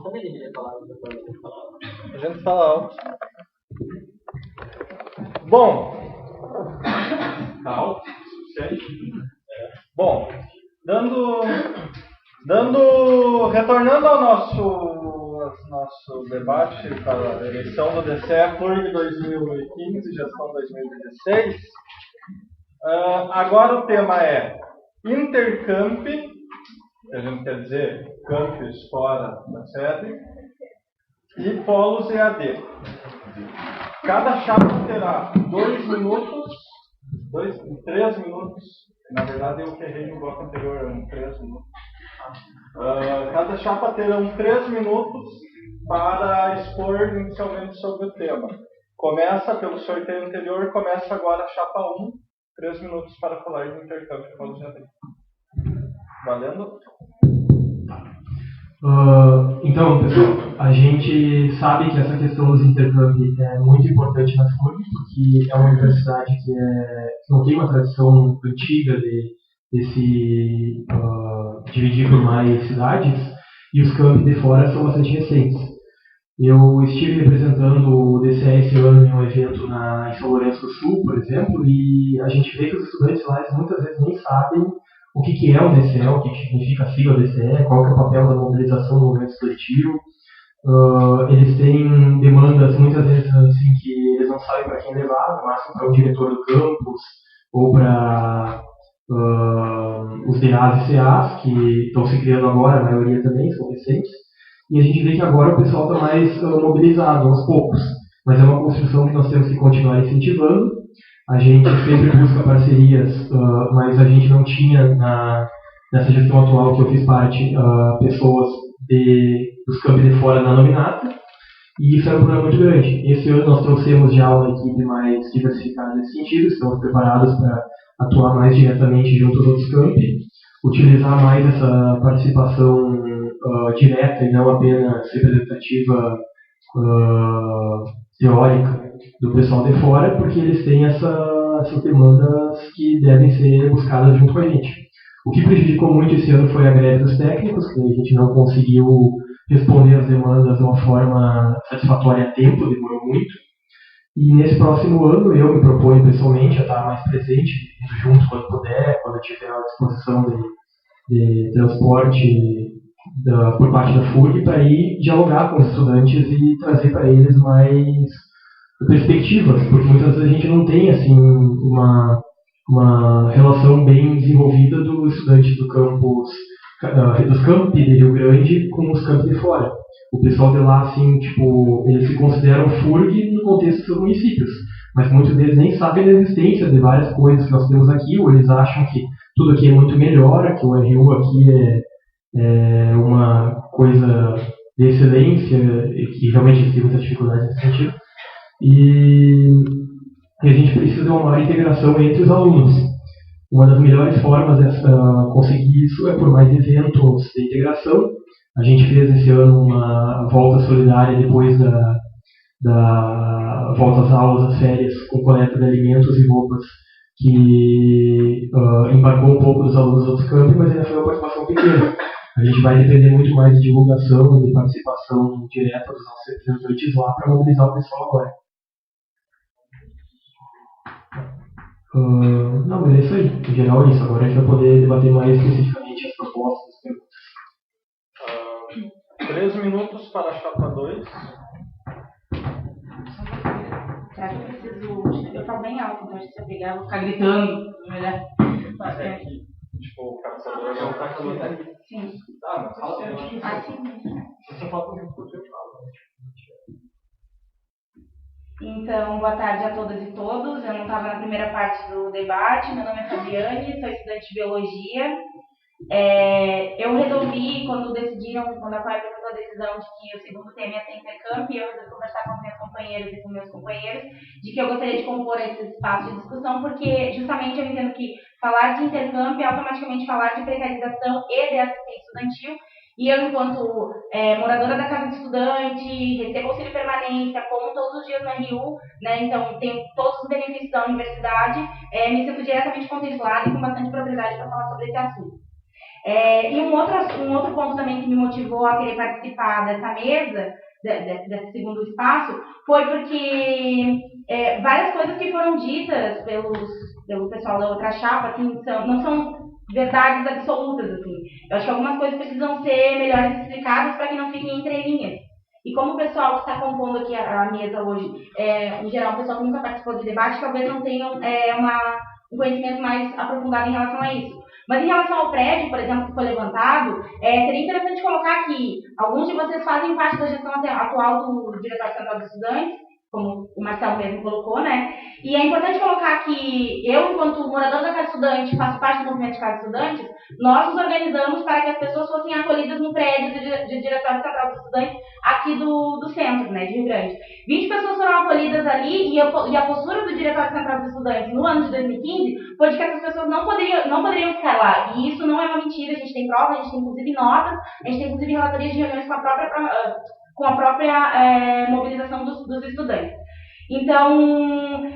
Também deveria falar o que eu falava. A gente fala alto. Bom. Tá alto? Suficiente? Bom, retornando ao nosso debate para a eleição do DCE FLURG 2015, gestão 2016, agora o tema é Intercamp, que a gente quer dizer campus fora da sede, e polos EAD. Cada chapa terá 3 minutos. Na verdade, eu errei no bloco anterior, eram 3 minutos. Cada chapa terá 3 minutos para expor inicialmente sobre o tema. Começa pelo sorteio anterior, começa agora a chapa 1, 3 minutos para falar de intercâmbio de polos EAD. Valendo? Então, pessoal, a gente sabe que essa questão dos intercâmbios é muito importante na FURG, porque é uma universidade que não tem uma tradição antiga de se dividir por mais cidades, e os campos de fora são bastante recentes. Eu estive representando o DCE esse ano em um evento em São Lourenço do Sul, por exemplo, e a gente vê que os estudantes lá muitas vezes nem sabem o que é o DCE, o que significa a sigla DCE, qual que é o papel da mobilização no movimento estudantil. Eles têm demandas muitas vezes assim, que eles não sabem para quem levar, no máximo para o diretor do campus ou para os DAs e CAs, que estão se criando agora, a maioria também são recentes. E a gente vê que agora o pessoal está mais mobilizado, aos poucos. Mas é uma construção que nós temos que continuar incentivando. A gente sempre busca parcerias, mas a gente não tinha, nessa gestão atual que eu fiz parte, pessoas dos campos de fora na nominata, e isso era um problema muito grande. Esse ano nós trouxemos já uma equipe mais diversificada nesse sentido, estamos preparados para atuar mais diretamente junto aos outros campos, utilizar mais essa participação direta e não apenas representativa teórica do pessoal de fora, porque eles têm essas demandas que devem ser buscadas junto com a gente. O que prejudicou muito esse ano foi a greve dos técnicos, que a gente não conseguiu responder as demandas de uma forma satisfatória a tempo, demorou muito. E nesse próximo ano eu me proponho pessoalmente a estar mais presente, junto quando puder, quando tiver à disposição de transporte por parte da FURG, para ir dialogar com os estudantes e trazer para eles mais perspectivas, porque muitas vezes a gente não tem assim uma relação bem desenvolvida dos estudantes do campus, dos campi de Rio Grande com os campos de fora. O pessoal de lá, assim, tipo, eles se consideram FURG no contexto dos municípios, mas muitos deles nem sabem da existência de várias coisas que nós temos aqui, ou eles acham que tudo aqui é muito melhor, que o RU aqui é uma coisa de excelência, e que realmente tem muita dificuldade nesse sentido. E a gente precisa de uma maior integração entre os alunos. Uma das melhores formas de conseguir isso é por mais eventos de integração. A gente fez esse ano uma volta solidária depois da volta às aulas, às férias, com coleta de alimentos e roupas, que embarcou um pouco dos alunos dos outros campos, mas ainda foi uma participação pequena. A gente vai depender muito mais de divulgação e de participação direta dos nossos representantes lá para mobilizar o pessoal agora. Não, mas é isso aí. Em geral é isso. Agora a gente vai poder debater mais especificamente as propostas. 3 minutos para a chapa 2. Será que eu preciso... Eu falo bem alto, então se eu pegar eu vou ficar gritando. Melhor. Tipo, o captador não está aqui. Sim. Mas fala assim. Você fala comigo porque eu falo. Então, boa tarde a todas e todos. Eu não estava na primeira parte do debate. Meu nome é Fabiane, sou estudante de Biologia. Eu resolvi, quando a COEP tomou a decisão de que o segundo tema ia ser intercâmbio, eu resolvi conversar com as minhas companheiras e com meus companheiros, de que eu gostaria de compor esse espaço de discussão, porque justamente eu entendo que falar de intercâmbio é automaticamente falar de precarização e de assistência estudantil. E eu, enquanto moradora da casa de estudante, recebo auxílio permanência, como todos os dias na RU, né, então tenho todos os benefícios da universidade, me sinto diretamente contemplada e com bastante propriedade para falar sobre esse assunto. E um outro ponto também que me motivou a querer participar dessa mesa, desse segundo espaço, foi porque várias coisas que foram ditas pelo pessoal da outra chapa, assim, não são verdades absolutas, assim. Eu acho que algumas coisas precisam ser melhores explicadas para que não fiquem entre linhas. E como o pessoal que está compondo aqui a mesa hoje, em geral, o pessoal que nunca participou de debate, talvez não tenham um conhecimento mais aprofundado em relação a isso. Mas em relação ao prédio, por exemplo, que foi levantado, seria interessante colocar que alguns de vocês fazem parte da gestão atual do Diretório Central dos Estudantes, como o Marcelo mesmo colocou, né? E é importante colocar que eu, enquanto morador da Casa Estudante, faço parte do movimento de Casa Estudantes, nós nos organizamos para que as pessoas fossem acolhidas no prédio de Diretório Central dos Estudantes aqui do centro, né, de Rio Grande. 20 pessoas foram acolhidas ali e a postura do Diretório Central dos Estudantes no ano de 2015 foi de que essas pessoas não poderiam ficar lá. E isso não é uma mentira, a gente tem provas, a gente tem inclusive notas, a gente tem inclusive relatorias de reuniões com a própria mobilização dos estudantes. Então,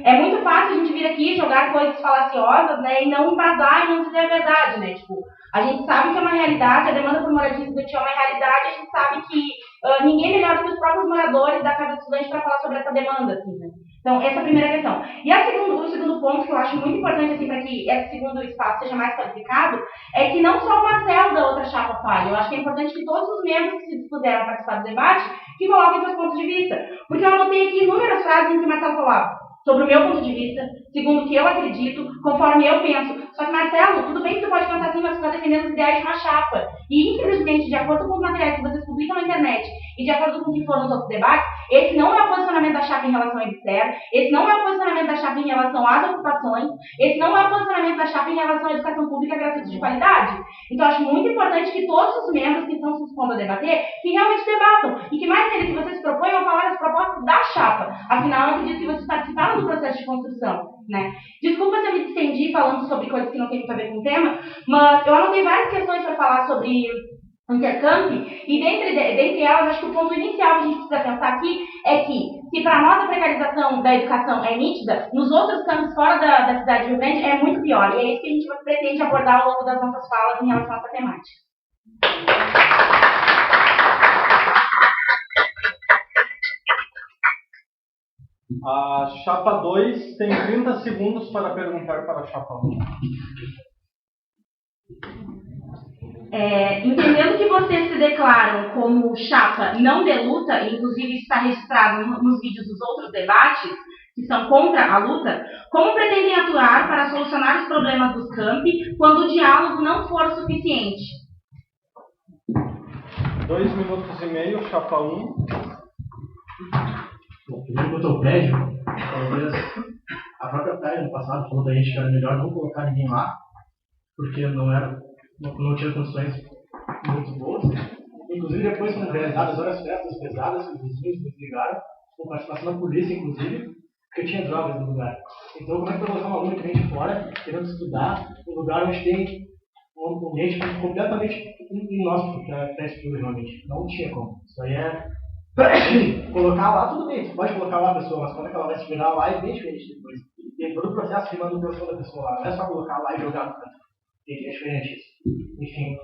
é muito fácil a gente vir aqui jogar coisas falaciosas, né, e não embasar e não dizer a verdade, né, tipo, a gente sabe que é uma realidade, a demanda por moradia estudantil é uma realidade, a gente sabe que ninguém é melhor do que os próprios moradores da Casa do Estudante para falar sobre essa demanda, assim, né. Então, essa é a primeira questão. E o segundo ponto que eu acho muito importante, assim, para que esse segundo espaço seja mais qualificado, é que não só o Marcelo da outra chapa fale. Eu acho que é importante que todos os membros que se dispuseram a participar do debate, que coloquem seus pontos de vista. Porque eu anotei aqui inúmeras frases em que o Marcelo falava sobre o meu ponto de vista, segundo o que eu acredito, conforme eu penso. Só que, Marcelo, tudo bem que tu pode pensar assim, mas tu está defendendo os ideais de uma chapa. E, infelizmente, de acordo com os materiais que vocês publicam na internet e de acordo com o que foram os outros debates, esse não é o posicionamento da chapa em relação ao EBSER, esse não é o posicionamento da chapa em relação às ocupações, esse não é o posicionamento da chapa em relação à educação pública gratuita de qualidade. Então, acho muito importante que todos os membros que estão se dispondo a debater, que realmente debatam. E que mais ainda que vocês proponham falar das propostas da chapa. Afinal, eu acredito que vocês participaram do processo de construção, né? Desculpa se eu me estendi falando sobre coisas que não tem muito a ver com o tema, mas eu anotei várias questões para falar sobre intercamp, e dentre elas, acho que o ponto inicial que a gente precisa pensar aqui é que, se para nós a precarização da educação é nítida, nos outros campos fora da cidade de Rio Grande é muito pior, e é isso que a gente pretende abordar ao longo das nossas falas em relação a essa temática. A chapa 2 tem 30 segundos para perguntar para a chapa 1. Entendendo que vocês se declaram como chapa não de luta, e inclusive isso está registrado nos vídeos dos outros debates, que são contra a luta, como pretendem atuar para solucionar os problemas dos campi quando o diálogo não for suficiente? 2 minutos e meio, chapa 1. Bom, primeiro quanto ao prédio, talvez a própria PEI no passado falou pra gente que era melhor não colocar ninguém lá, porque não tinha condições muito boas. Inclusive, depois foram realizadas várias festas pesadas que os vizinhos nos ligaram, com participação da polícia, inclusive, porque tinha drogas no lugar. Então, como é que vai colocar um aluno que vem de fora, querendo estudar, num lugar onde tem um ambiente completamente inóspito para estudo, realmente? Não tinha como. Isso aí é colocar lá, tudo bem, você pode colocar lá a pessoa, mas quando é que ela vai se virar lá é bem diferente depois. E tem todo o processo de manutenção da pessoa lá, não é só colocar lá e jogar no canto. É diferente isso. Enfim.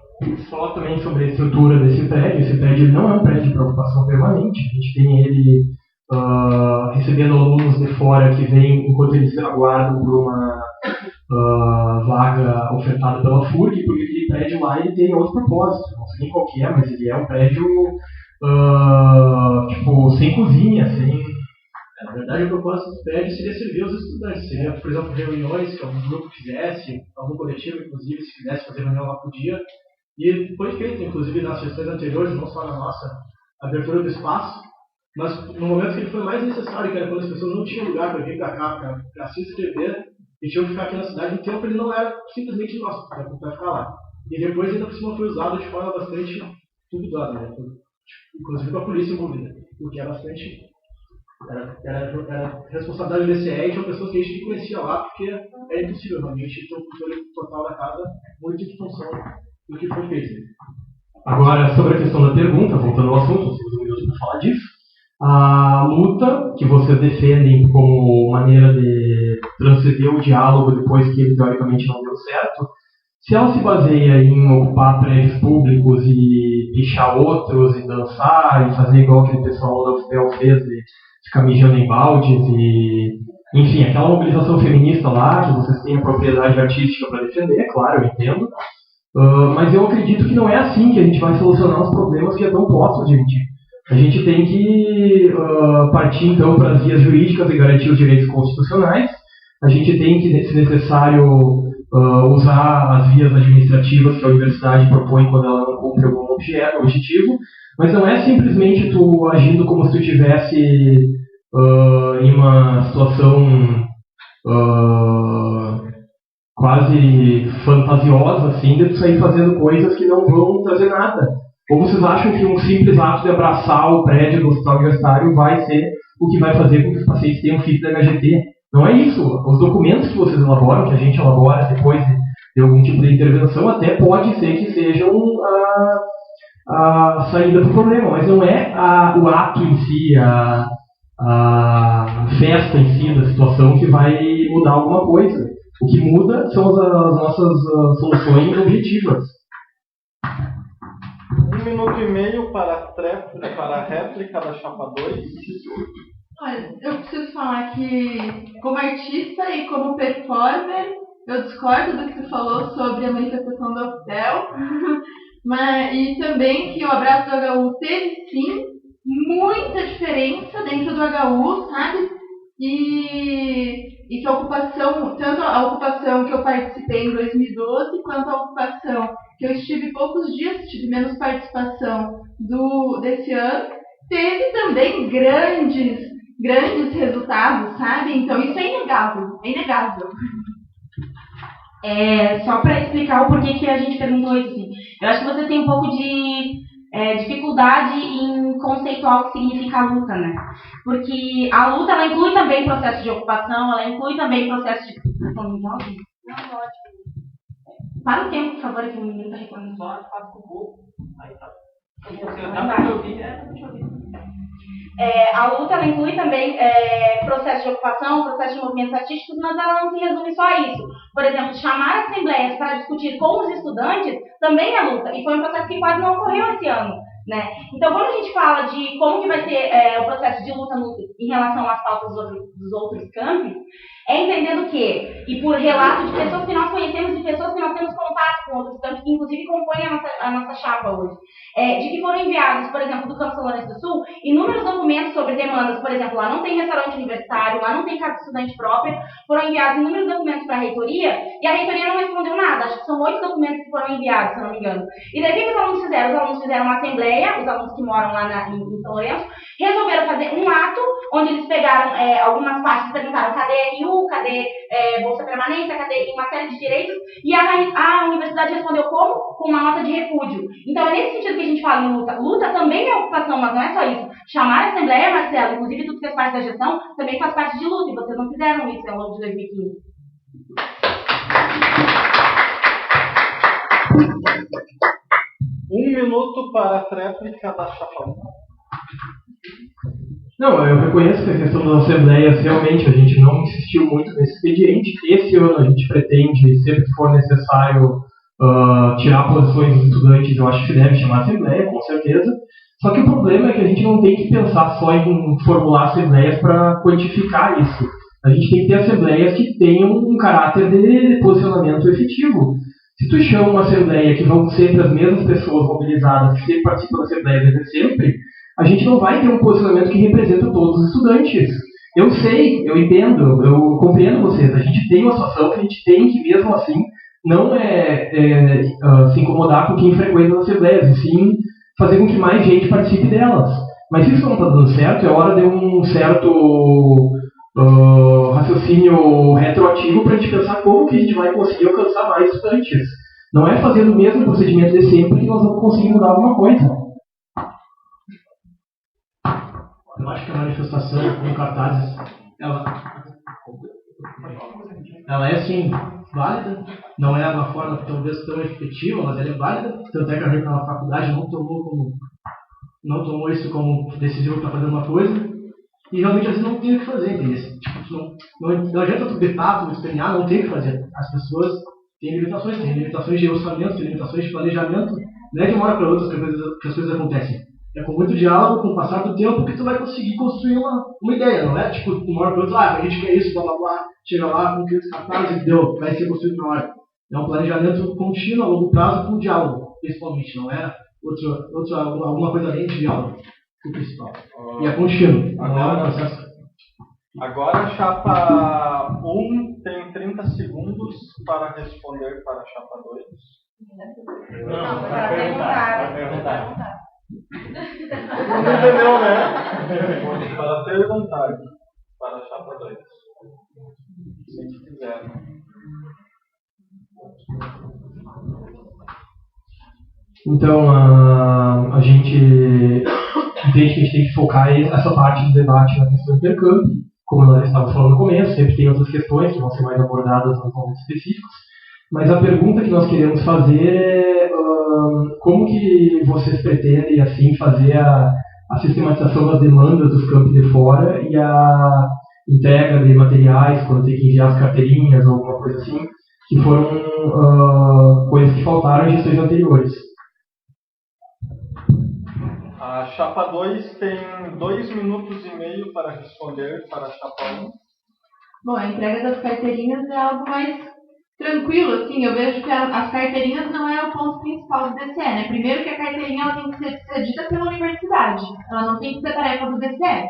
Só também sobre a estrutura desse prédio. Esse prédio não é um prédio para ocupação permanente. A gente tem ele recebendo alunos de fora que vêm enquanto eles aguardam por uma vaga ofertada pela FURG, porque aquele prédio lá ele tem outro propósito. Não sei nem qual que é, mas ele é um prédio sem cozinha, sem... Na verdade, o propósito do prédio seria servir aos estudantes. Seria, por exemplo, reuniões que algum grupo fizesse, algum coletivo, inclusive, se quisesse fazer reunião lá podia. E foi feito, inclusive, nas gestões anteriores, não só na nossa abertura do espaço, mas no momento que ele foi mais necessário, que era quando as pessoas não tinham lugar para vir para cá, para se inscrever, e tinham que ficar aqui na cidade, um tempo ele não era simplesmente nosso, para ficar lá. E depois, ainda por cima, foi usado de forma bastante duvidosa, né? Inclusive com a polícia envolvida, o que é bastante... Era responsabilidade do DCE e tinha pessoas que a gente nem conhecia lá, porque era impossível realmente ter o controle total da casa, muito em função do que foi feito. Agora, sobre a questão da pergunta, voltando ao assunto, temos um minuto para falar disso. A luta que vocês defendem como maneira de transcender o diálogo depois que ele teoricamente não deu certo, se ela se baseia em ocupar prédios públicos e pichar outros e dançar e fazer igual aquele pessoal da UFPEL fez de ficar mijando em baldes e, enfim, aquela mobilização feminista lá, que vocês têm a propriedade artística para defender, é claro, eu entendo. Mas eu acredito que não é assim que a gente vai solucionar os problemas que estão postos, gente. A gente tem que partir, então, para as vias jurídicas e garantir os direitos constitucionais. A gente tem que, se necessário, usar as vias administrativas que a universidade propõe quando ela não cumpre algum objetivo. Mas não é simplesmente tu agindo como se tu estivesse em uma situação quase fantasiosa, assim, de tu sair fazendo coisas que não vão trazer nada. Ou vocês acham que um simples ato de abraçar o prédio do hospital universitário vai ser o que vai fazer com que os pacientes tenham FIP da HGT? Não é isso. Os documentos que vocês elaboram, que a gente elabora depois de algum tipo de intervenção, até pode ser que sejam a saída do problema, mas não é o ato em si, a festa em si da situação que vai mudar alguma coisa. O que muda são as nossas soluções objetivas. 1 minuto e meio para a réplica da chapa 2. Olha, eu preciso falar que, como artista e como performer, eu discordo do que tu falou sobre a manifestação da UFPEL, e também que o abraço do HU teve, sim, muita diferença dentro do HU, sabe? E que a ocupação, tanto a ocupação que eu participei em 2012, quanto a ocupação que eu estive poucos dias, tive menos participação desse ano, teve também grandes resultados, sabe? Então isso é inegável, é inegável. Só para explicar o porquê que a gente perguntou isso, assim. Eu acho que você tem um pouco de dificuldade em conceituar o que significa a luta, né? Porque a luta, ela inclui também processo de ocupação, ela inclui também processo de... Não, ótimo. Para o tempo, por favor, que o menino está reclamando só, faz com o povo. Aí tá. A luta, ela inclui também processo de ocupação, processo de movimentos artísticos, mas ela não se resume só a isso. Por exemplo, chamar assembleias para discutir com os estudantes também é luta, e foi um processo que quase não ocorreu esse ano, né? Então, quando a gente fala de como que vai ser o processo de luta em relação às pautas dos outros campi, é entendendo que, e por relato de pessoas que nós conhecemos, de pessoas que nós temos contato com outros campos, que inclusive compõem a nossa chapa hoje, de que foram enviados, por exemplo, do Campo São Lourenço do Sul, inúmeros documentos sobre demandas, por exemplo, lá não tem restaurante universitário, lá não tem casa de estudante própria, foram enviados inúmeros documentos para a reitoria, e a reitoria não respondeu nada. Acho que são 8 documentos que foram enviados, se eu não me engano. E daí o que os alunos fizeram? Os alunos fizeram uma assembleia, os alunos que moram lá em São Lourenço, resolveram fazer um ato, onde eles pegaram algumas partes e perguntaram cadê RU, cadê Bolsa Permanência, cadê uma série de direitos, e a universidade respondeu como? Com uma nota de repúdio. Então é nesse sentido que a gente fala em luta. Luta também é ocupação, mas não é só isso. Chamar a Assembleia, Marcelo, inclusive tu que fez parte da gestão, também faz parte de luta, e vocês não fizeram isso ao longo de 2015. Um minuto para a réplica da chapa 1. Não, eu reconheço que a questão das assembleias, realmente, a gente não insistiu muito nesse expediente. Esse ano a gente pretende, sempre que for necessário, tirar posições dos estudantes. Eu acho que deve chamar assembleia, com certeza. Só que o problema é que a gente não tem que pensar só em formular assembleias para quantificar isso. A gente tem que ter assembleias que tenham um caráter de posicionamento efetivo. Se tu chama uma assembleia que vão sempre as mesmas pessoas mobilizadas, que sempre participam da assembleia desde sempre, a gente não vai ter um posicionamento que representa todos os estudantes. Eu sei, eu entendo, eu compreendo vocês. A gente tem uma situação que a gente tem que, mesmo assim, não se incomodar com quem frequenta as assembleias, e sim fazer com que mais gente participe delas. Mas isso não está dando certo, é hora de um certo raciocínio retroativo para a gente pensar como que a gente vai conseguir alcançar mais estudantes. Não é fazendo o mesmo procedimento de sempre que nós vamos conseguir mudar alguma coisa. Eu acho que a manifestação com cartazes, ela é sim válida, não é uma forma talvez tão efetiva, mas ela é válida, tanto é que a gente na faculdade não tomou isso como decisivo para fazer uma coisa, e realmente assim não tem o que fazer, entendeu? Tipo, não adianta tu gritar, tu espernear, não tem o que fazer. As pessoas tem limitações de orçamento, tem limitações de planejamento. Não é de uma hora para outra que as coisas acontecem. É com muito diálogo, com o passar do tempo, que tu vai conseguir construir uma ideia. Não é tipo, de uma hora para outra, a gente quer isso, blá blá blá, chega lá com aqueles cartazes e deu, vai ser construído na hora. É um planejamento contínuo, a longo prazo, com diálogo, principalmente. Não é alguma coisa além de diálogo, o principal. E é contínuo, não é um processo. Agora a chapa 1 tem 30 segundos para responder para a chapa 2. Não, para perguntar. Não entendeu, né? Para perguntar para a chapa 2. Se quiser. Então, a gente entende que a gente tem que focar essa parte do debate na questão do intercâmbio, como nós estávamos falando no começo, sempre tem outras questões que vão ser mais abordadas nos momentos específicos, mas a pergunta que nós queremos fazer é como que vocês pretendem, assim, fazer a sistematização das demandas dos campos de fora e a entrega de materiais, quando tem que enviar as carteirinhas ou alguma coisa assim, que foram coisas que faltaram em gestões anteriores. A chapa 2 tem 2 minutos e meio para responder para a chapa 1. Bom, a entrega das carteirinhas é algo mais tranquilo, assim. Eu vejo que as carteirinhas não é o ponto principal do DCE, né? Primeiro que a carteirinha ela tem que ser cedida pela universidade. Ela não tem que ser tarefa do DCE.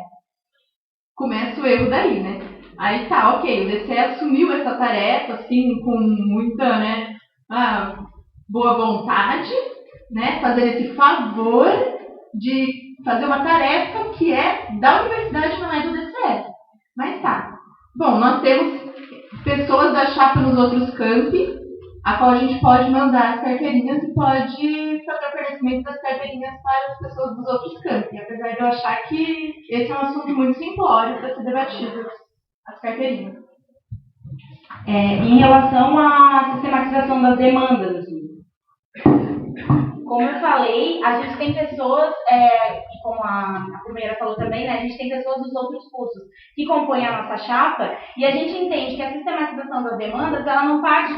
Começa o erro daí, né? Aí tá, ok, o DCE assumiu essa tarefa, assim, com muita, né, boa vontade, né? Fazer esse favor de fazer uma tarefa que é da universidade, não é do DCE. Mas tá. Bom, nós temos pessoas da chapa nos outros campi, a qual a gente pode mandar as carteirinhas e pode fazer o fornecimento das carteirinhas para as pessoas dos outros campi. Apesar de eu achar que esse é um assunto muito simplório para ser debatido, as carteirinhas. Em relação à sistematização das demandas, assim, como eu falei, a gente tem pessoas, como a primeira falou também, né, a gente tem pessoas dos outros cursos que compõem a nossa chapa e a gente entende que a sistematização das demandas, ela não parte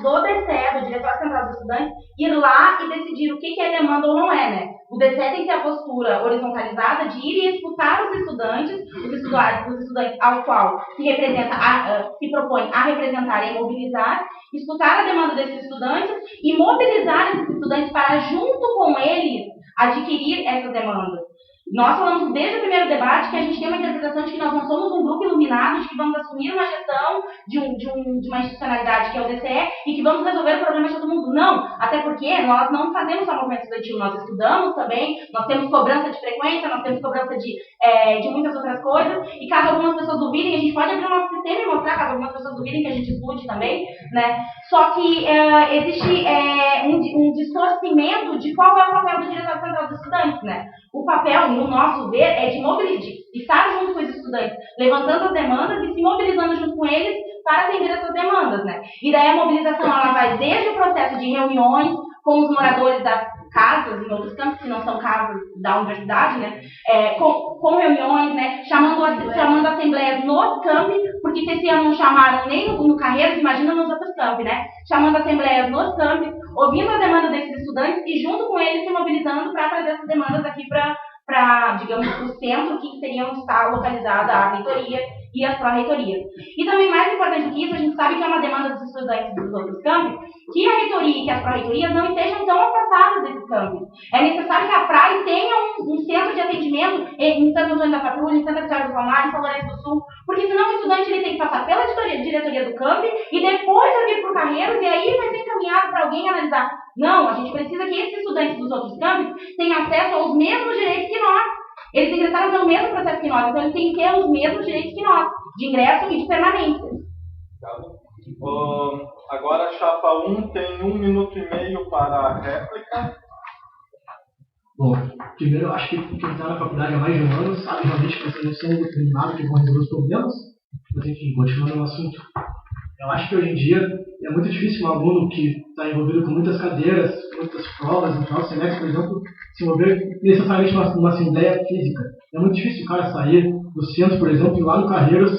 do DCE, do Diretório Central dos Estudantes, ir lá e decidir o que é demanda ou não é, né? O DCE tem que ter a postura horizontalizada de ir e escutar os estudantes ao qual se propõe a representar e mobilizar, escutar a demanda desses estudantes e mobilizar esses estudantes para, junto com eles, adquirir essas demandas. Nós falamos desde o primeiro debate que a gente tem uma interpretação de que nós não somos um grupo iluminado, de que vamos assumir uma gestão de uma institucionalidade que é o DCE e que vamos resolver o problema de todo mundo. Não, até porque nós não fazemos só movimento estudantil, nós estudamos também, nós temos cobrança de frequência, nós temos cobrança de muitas outras coisas, e caso algumas pessoas duvidem, a gente pode abrir o nosso sistema e mostrar, caso algumas pessoas duvidem, que a gente estude também, né? Só que existe um distorcimento de qual é o papel do Diretório Central dos Estudantes, né? O papel, no nosso ver, é de estar junto com os estudantes, levantando as demandas e se mobilizando junto com eles para atender essas demandas, né? E daí a mobilização, ela vai desde o processo de reuniões com os moradores das casas, em outros campos, que não são casas da universidade, né? Com reuniões, né? Chamando assembleias nos campi, porque se esse ano não chamaram nem no Carreiros, imagina nos outros campi, né? Chamando assembleias nos campi, ouvindo a demanda desses estudantes e junto com eles se mobilizando para trazer essas demandas aqui para, digamos, o centro que seriam estar localizada a reitoria e as pró-reitorias. E também, mais importante do que isso, a gente sabe que é uma demanda dos estudantes dos outros campos, que a reitoria e que as pró-reitorias não estejam tão afastadas desses campos. É necessário que a praia tenha um centro de atendimento em Santo Antônio da Patrulha, em Santa Vitória do Palmar, em São Lourenço do Sul, porque senão o estudante ele tem que passar pela diretoria do campo e depois vai vir para o Carreiros e aí vai ser encaminhado para alguém analisar. Não, a gente precisa que esses estudantes dos outros campos tenham acesso aos mesmos direitos que nós. Eles ingressaram pelo mesmo processo que nós, então eles têm que ter os mesmos direitos que nós, de ingresso e de permanência. Agora a chapa 1 tem 1 minuto e meio para a réplica. Bom, primeiro eu acho que quem está na faculdade há mais de um ano sabe realmente que vocês não são determinados que vão resolver os problemas. Mas enfim, continuando no assunto. Eu acho que hoje em dia é muito difícil um aluno que está envolvido com muitas cadeiras, muitas provas, no final do semestre, por exemplo, se envolver necessariamente numa assembleia física. É muito difícil o cara sair do centro, por exemplo, e lá no Carreiros.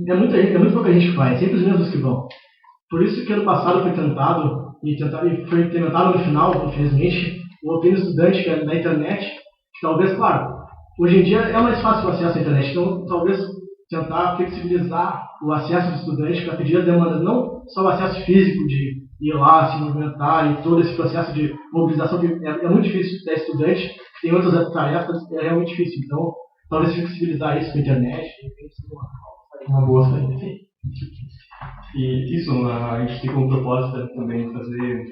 É muito pouca gente que vai, sempre os mesmos que vão. Por isso que ano passado foi tentado, e foi implementado no final, infelizmente, o Opinião Estudante, que é na internet, que talvez, claro, hoje em dia é mais fácil o acesso à internet, então talvez tentar flexibilizar o acesso do estudante para pedir as demandas, não só o acesso físico de ir lá, se movimentar e todo esse processo de mobilização, que é muito difícil para estudante, tem outras tarefas, é realmente difícil. Então, talvez flexibilizar isso com a internet, uma boa saída, enfim. E isso, a gente tem como proposta também fazer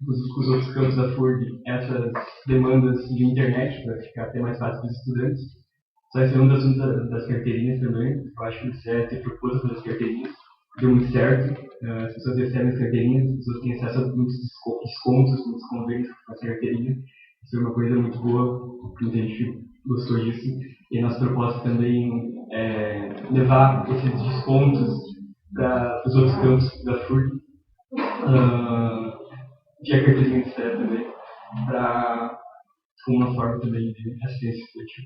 com os outros campos da FURG essas demandas de internet para ficar até mais fácil para os estudantes. Só esse é um dos assuntos das carteirinhas também. Eu acho que o DCE ter proposto fazer as carteirinhas deu muito certo. As pessoas recebem as carteirinhas, as pessoas têm acesso a muitos descontos, muitos convênios com essa carteirinha. Isso é uma coisa muito boa, muita gente gostou disso. E a nossa proposta também é levar esses descontos para os outros campos da FURG, via carteirinha de DCE também, com uma forma também de assistência estudantil.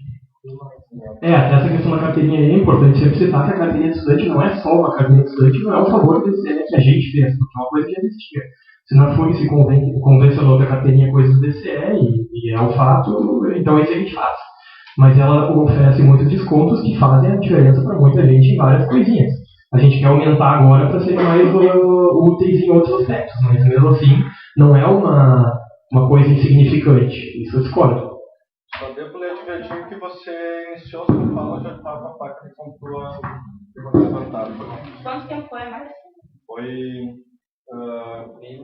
Até essa questão da carteirinha aí é importante sempre citar que a carteirinha de estudante não é só uma carteirinha de estudante, não é um favor do DCE que a gente fez, porque é uma coisa que já existia. Se não for se convencionou que a carteirinha é coisa do DCE e é um fato, então é isso que a gente faz. Mas ela oferece muitos descontos que fazem a diferença para muita gente em várias coisinhas. A gente quer aumentar agora para ser mais úteis em outros aspectos, mas mesmo assim não é uma coisa insignificante. Isso eu discordo. Só devo ler direitinho que você iniciou sua fala, já estava a faca com tua pergunta levantada. Quanto tempo foi, mais? Foi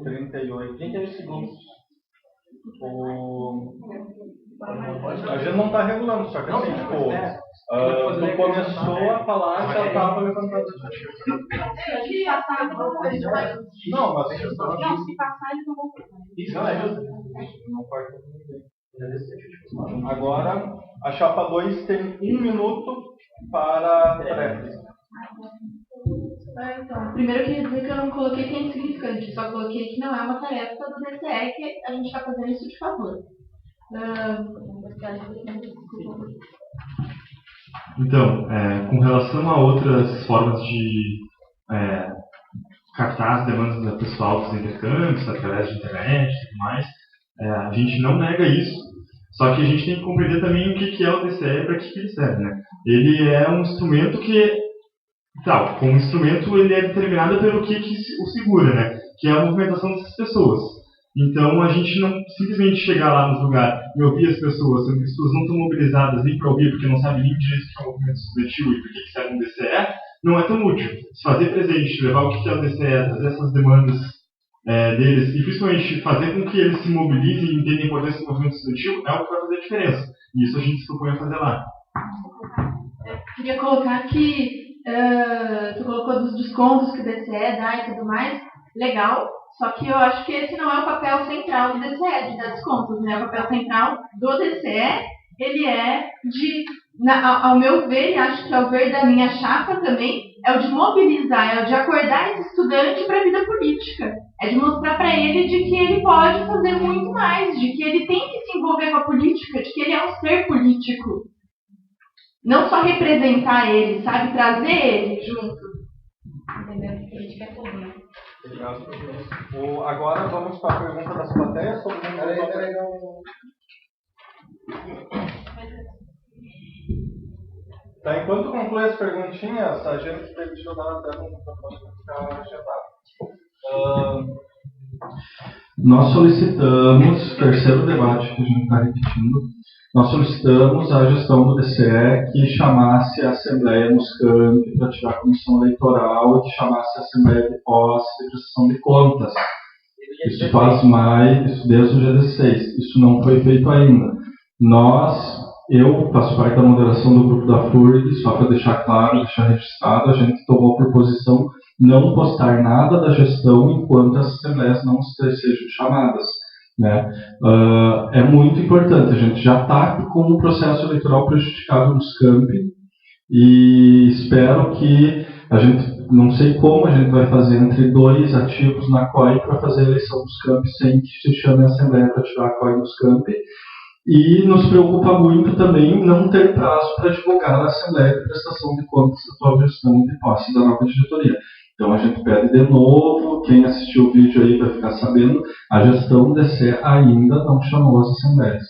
38 segundos. A gente não está regulando, só que assim, tipo, tu começou a falar e já estava levantando. Não, mas se passar, eles não vão. isso não é justo. Não corta ninguém. Agora, a chapa 2 tem 1 minuto para réplica. Então, primeiro eu queria dizer que eu não coloquei que é insignificante, só coloquei que não é uma tarefa do DCE, que a gente está fazendo isso de favor. Então, com relação a outras formas de captar as demandas do pessoal dos intercâmbios, através de internet e tudo mais, a gente não nega isso, só que a gente tem que compreender também o que é o DCE e para que ele serve, né? Ele é um instrumento como instrumento ele é determinado pelo que o segura, né? Que é a movimentação dessas pessoas. Então a gente não simplesmente chegar lá nos lugares e ouvir as pessoas, sendo que as pessoas não estão mobilizadas nem para ouvir porque não sabem nem direito o que é o movimento estudantil e por que serve um DCE, não é tão útil. Se fazer presente, levar o que é o DCE, trazer essas demandas deles e principalmente fazer com que eles se mobilizem e entendam a importância do movimento estudantil é o que vai fazer a diferença. E isso a gente se propõe a fazer lá. Eu queria colocar que tu colocou dos descontos que o DCE dá e tudo mais, legal, só que eu acho que esse não é o papel central do DCE, de dar descontos, né? O papel central do DCE, ele é ao meu ver, e acho que ao ver da minha chapa também, é o de mobilizar, é o de acordar esse estudante para a vida política. É de mostrar para ele de que ele pode fazer muito mais, de que ele tem que se envolver com a política, de que ele é um ser político. Não só representar ele, sabe? Trazer ele junto. Entendeu? Política é tudo, né? Agora vamos para a pergunta das plateias. Tá, enquanto conclui as perguntinhas, a gente deixa eu dar uma pergunta para ficar agendado. Nós solicitamos, terceiro debate que a gente está repetindo, nós solicitamos à gestão do DCE que chamasse a Assembleia nos campos para tirar a comissão eleitoral e que chamasse a Assembleia de posse de prestação de contas. Isso faz isso desde o dia 16. Isso não foi feito ainda. Eu faço parte da moderação do grupo da FURG, só para deixar claro, deixar registrado, a gente tomou por posição não postar nada da gestão enquanto as assembleias não sejam chamadas. Né? É muito importante, a gente já está com o processo eleitoral prejudicado nos campi e espero que a gente, não sei como a gente vai fazer entre 2 ativos na COI para fazer a eleição dos campi sem que se chame a assembleia para tirar a COI dos campi. E nos preocupa muito também não ter prazo para divulgar a Assembleia de Prestação de Contas da atual gestão de posse da nova diretoria. Então a gente pede de novo quem assistiu o vídeo aí vai ficar sabendo, a gestão do DCE ainda não chamou as assembleias.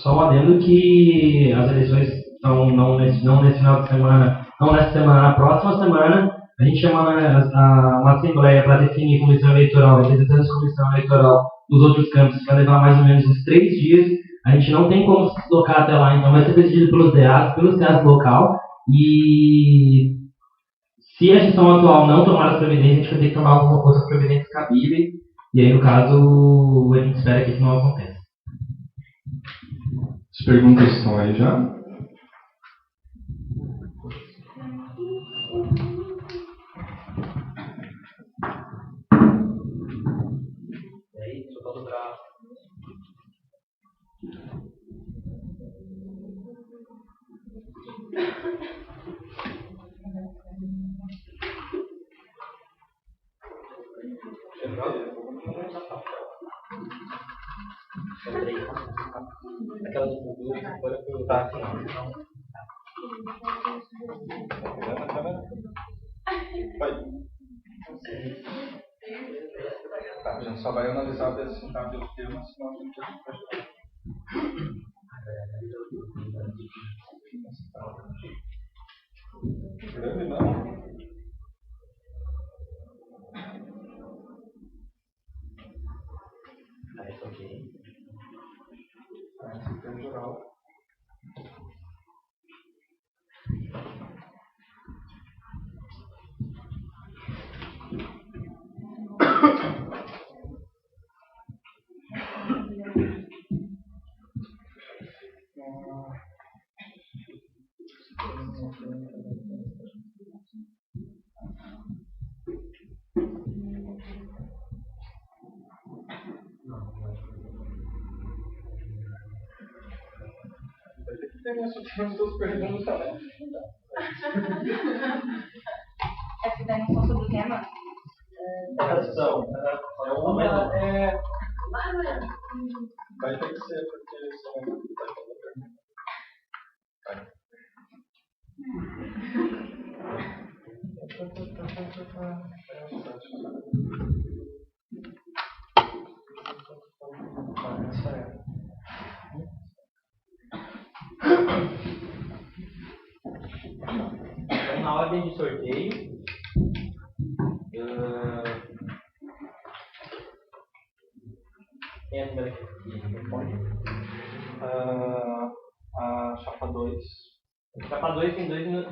Só um adendo que as eleições estão não nesse final de semana, não nessa semana, na próxima semana, a gente chama uma assembleia para definir comissão eleitoral, representantes de comissão eleitoral dos outros campos, vai levar mais ou menos uns 3 dias. A gente não tem como se deslocar até lá, então vai ser decidido pelos DEAs, pelos DEAs do local, e se a gestão atual não tomar as providências, a gente vai ter que tomar algumas outras providências cabíveis, e aí no caso a gente espera que isso não aconteça. As perguntas estão aí já? E aí, só falta pra... Aquela do Google, agora eu vou tá aqui. Vai. Tá, a gente só vai analisar o desenho pelos temas, senão a gente vai. Grande não? Aí, ok. Esse é geral. Tem as duas perguntas também. Essa daí não são sobre o tema? Tradução. É uma Vai ter que ser, porque senão não vai fazer pergunta. Então, na ordem de sorteio, quem é a primeira que responde? A chapa 2. Chapa 2 tem 2 minutos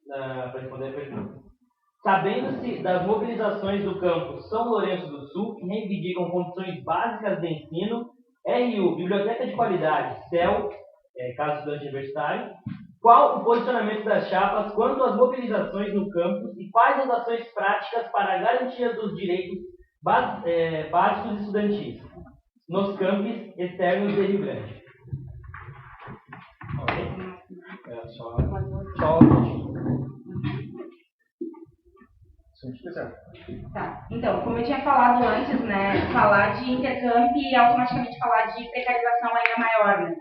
para responder a pergunta. Sabendo-se das mobilizações do campo São Lourenço do Sul, que reivindicam condições básicas de ensino, RU, Biblioteca de Qualidade, CEL, caso estudante universitário, qual o posicionamento das chapas quanto às mobilizações no campus e quais as ações práticas para a garantia dos direitos básicos estudantis nos campos externos de Rio Grande? Ok? Só Se a gente quiser. Tá. Então, como eu tinha falado antes, né, falar de intercamp e automaticamente falar de precarização ainda maior, né?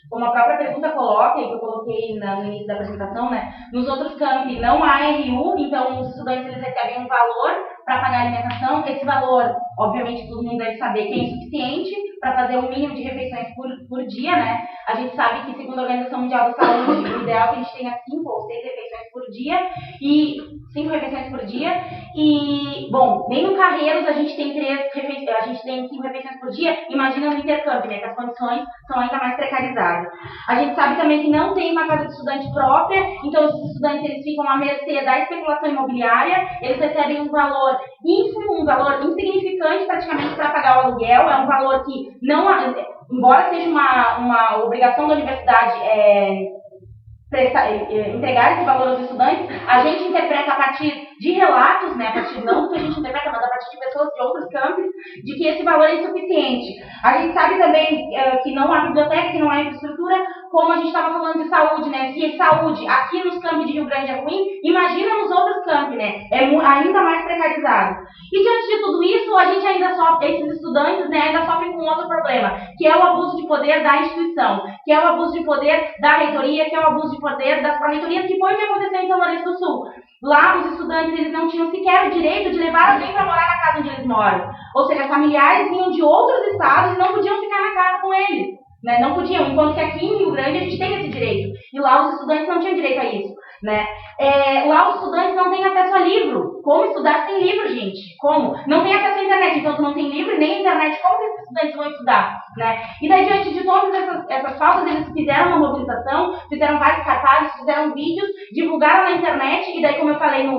Como a própria pergunta coloca, e que eu coloquei no início da apresentação, né, nos outros campi não há RU, então os estudantes eles recebem um valor para pagar a alimentação. Esse valor, obviamente, todo mundo deve saber que é insuficiente para fazer um mínimo de refeições por dia, né? A gente sabe que, segundo a Organização Mundial da Saúde, o ideal é que a gente tenha 5 ou 6 refeições por dia, e 5 refeições por dia. E, bom, nem no Carreiros a gente tem 5 refeições por dia, imagina no intercâmbio, né, que as condições são ainda mais precarizadas. A gente sabe também que não tem uma casa de estudante própria, então os estudantes eles ficam à mercê da especulação imobiliária, eles recebem um valor ínfimo, um valor insignificante praticamente para pagar o aluguel, é um valor que não, embora seja uma obrigação da universidade entregar esse valor aos estudantes, a gente interpreta a partir de relatos, né, a partir não do que a gente interpreta, mas a partir de pessoas de outros campos, de que esse valor é insuficiente. A gente sabe também que não há biblioteca, que não há infraestrutura, como a gente estava falando de saúde, né, se saúde aqui nos campos de Rio Grande é ruim, imagina nos outros campos, né? É ainda mais precarizado. E diante de tudo isso, a gente ainda sofre, esses estudantes, né, ainda sofrem com outro problema, que é o abuso de poder da instituição, que é o abuso de poder da reitoria, que é o abuso de poder das pró-reitorias, que foi o que aconteceu em São Lourenço do Sul. Lá, os estudantes, eles não tinham sequer o direito de levar alguém para morar na casa onde eles moram. Ou seja, familiares vinham de outros estados e não podiam ficar na casa com eles. Né? Não podiam, enquanto que aqui em Rio Grande a gente tem esse direito. E lá os estudantes não tinham direito a isso. Né? Lá os estudantes não têm acesso a livro. Como estudar sem livro, gente? Como? Não tem acesso à internet, então tu não tem livro nem internet. Como que esses estudantes vão estudar? Né? E daí, diante de todas essas faltas, eles fizeram uma mobilização, fizeram vários cartazes, fizeram vídeos, divulgaram na internet, e daí, como eu falei no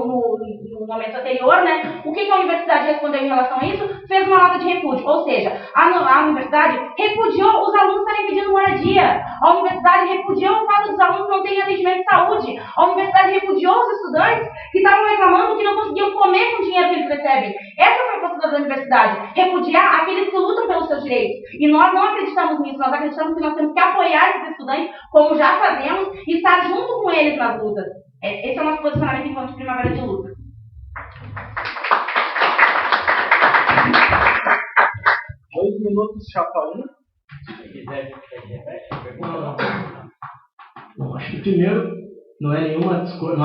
momento anterior, né, o que a universidade respondeu em relação a isso? Fez uma nota de repúdio. Ou seja, a universidade repudiou os alunos estarem pedindo moradia. A universidade repudiou o fato dos alunos não terem atendimento de saúde. A universidade repudiou os estudantes que estavam reclamando que não conseguiam comer com o dinheiro que eles recebem. Essa foi a postura da universidade. Repudiar aqueles que lutam pelos seus direitos. E nós não acreditamos nisso. Nós acreditamos que nós temos que apoiar esses estudantes, como já fazemos, e estar junto com eles nas lutas. Esse é o nosso posicionamento enquanto Primavera de Luta. Dois minutos, chapa 1. Bom, acho que primeiro não há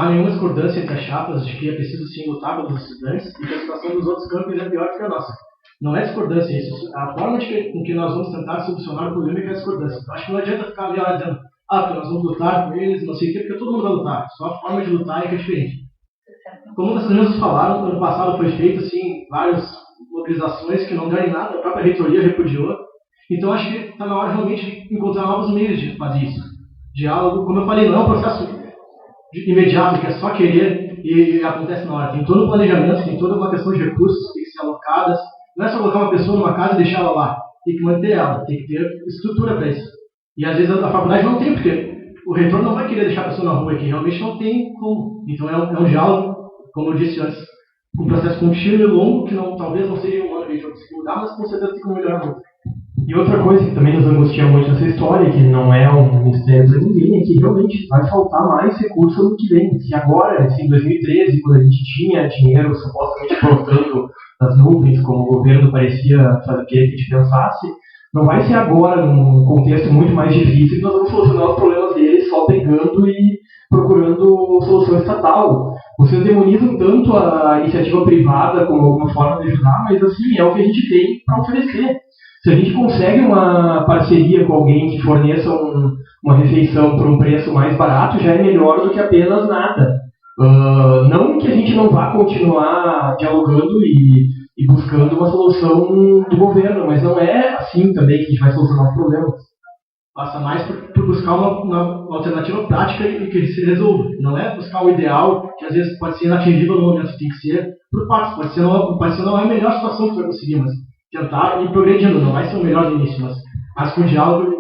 nenhuma discordância entre as chapas de que é preciso sim lutar pelos estudantes e que a situação dos outros campos é pior que a nossa. Não é discordância isso. A forma com que nós vamos tentar solucionar o problema é que é a discordância. Então, acho que não adianta ficar ali dizendo porque nós vamos lutar com eles, não sei o quê, porque todo mundo vai lutar. Só a forma de lutar é que é diferente. Como vocês mesmos falaram, no ano passado foi feito assim, várias mobilizações que não deram em nada, a própria reitoria repudiou. Então acho que está na hora realmente de encontrar novos meios de fazer isso. Diálogo, como eu falei, não é um processo imediato, que é só querer e acontece na hora. Tem todo um planejamento, tem toda uma questão de recursos que tem que ser alocadas. Não é só colocar uma pessoa numa casa e deixar ela lá. Tem que manter ela, tem que ter estrutura para isso. E às vezes a faculdade não tem, porque o reitor não vai querer deixar a pessoa na rua aqui, realmente não tem como. Então é um diálogo, como eu disse antes, um processo contínuo e longo, que talvez não seja um ano que a gente vai conseguir mudar, mas com certeza tem como melhorar muito. E outra coisa que também nos angustia muito nessa história, que não é um mistério para ninguém, é que realmente vai faltar mais recursos no que vem. Se agora, em 2013, quando a gente tinha dinheiro supostamente flotando nas nuvens, como o governo parecia querer que a gente pensasse, não vai ser agora, num contexto muito mais difícil, que nós vamos solucionar os problemas deles só pegando e procurando solução estatal. Vocês demonizam tanto a iniciativa privada como alguma forma de ajudar, mas assim, é o que a gente tem para oferecer. Se a gente consegue uma parceria com alguém que forneça uma refeição por um preço mais barato, já é melhor do que apenas nada. Não que a gente não vá continuar dialogando e buscando uma solução do governo, mas não é assim também que a gente vai solucionar os problemas. Passa mais por buscar uma alternativa prática e que se resolva. Não é buscar o ideal, que às vezes pode ser inatingível no momento, tem que ser por partes. Pode ser não é a melhor situação que tu vai conseguir, mas tentar ir progredindo. Não vai ser o melhor no início, mas com diálogo e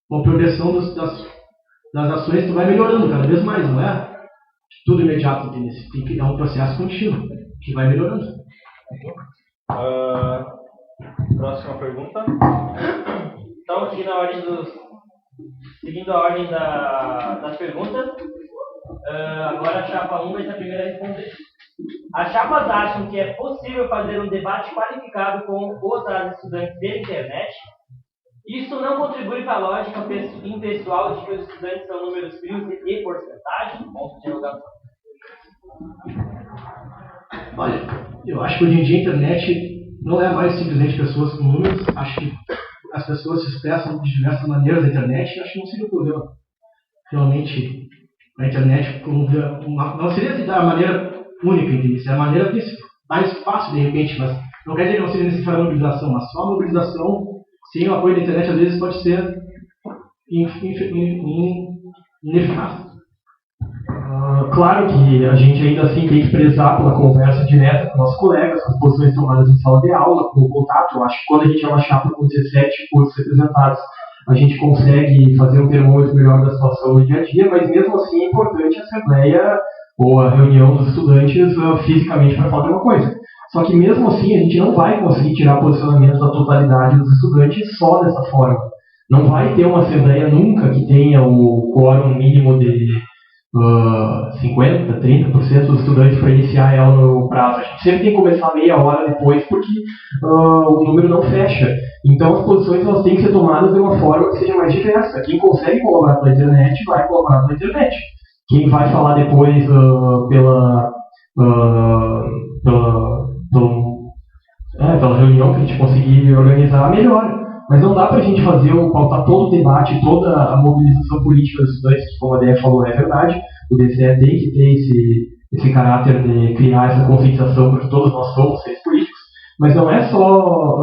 com a progressão das ações, tu vai melhorando cada vez mais, não é tudo imediato. Tem que dar um processo contínuo, que vai melhorando. Próxima pergunta. Então, seguindo a ordem das perguntas, agora a chapa 1 vai ser a primeira a responder. As chapas acham que é possível fazer um debate qualificado com as estudantes pela internet? Isso não contribui para a lógica impessoal de que os estudantes são números frios e porcentagem? Ponto de interrogação. Olha, eu acho que hoje em dia a internet não é mais simplesmente pessoas com números. Acho que as pessoas se expressam de diversas maneiras na internet e acho que não seria o problema. Realmente, a internet não seria a maneira única, entende? Seria a maneira mais fácil, de repente, mas não quer dizer que não seria necessária a mobilização, mas só a mobilização sem o apoio da internet às vezes pode ser ineficaz. Claro que a gente ainda assim tem que prezar pela conversa direta com nossos colegas, com as posições tomadas em sala de aula, com o contato. Eu acho que quando a gente é uma chapa com 17 cursos representados, a gente consegue fazer um termômetro melhor da situação no dia a dia, mas mesmo assim é importante a assembleia ou a reunião dos estudantes fisicamente para falar de uma coisa. Só que mesmo assim a gente não vai conseguir tirar posicionamento da totalidade dos estudantes só dessa forma. Não vai ter uma assembleia nunca que tenha o quórum mínimo de 50%, 30% dos estudantes para iniciar ela no prazo. A gente sempre tem que começar meia hora depois, porque o número não fecha. Então as posições elas têm que ser tomadas de uma forma que seja mais diversa. Quem consegue colaborar pela internet, vai colaborar pela internet. Quem vai falar depois pela reunião que a gente conseguir organizar, melhor. Mas não dá para a gente pautar todo o debate, toda a mobilização política dos estudantes, que como a DEA falou, é verdade. O DCE tem que ter esse caráter de criar essa conscientização, porque todos nós somos seres políticos. Mas não é só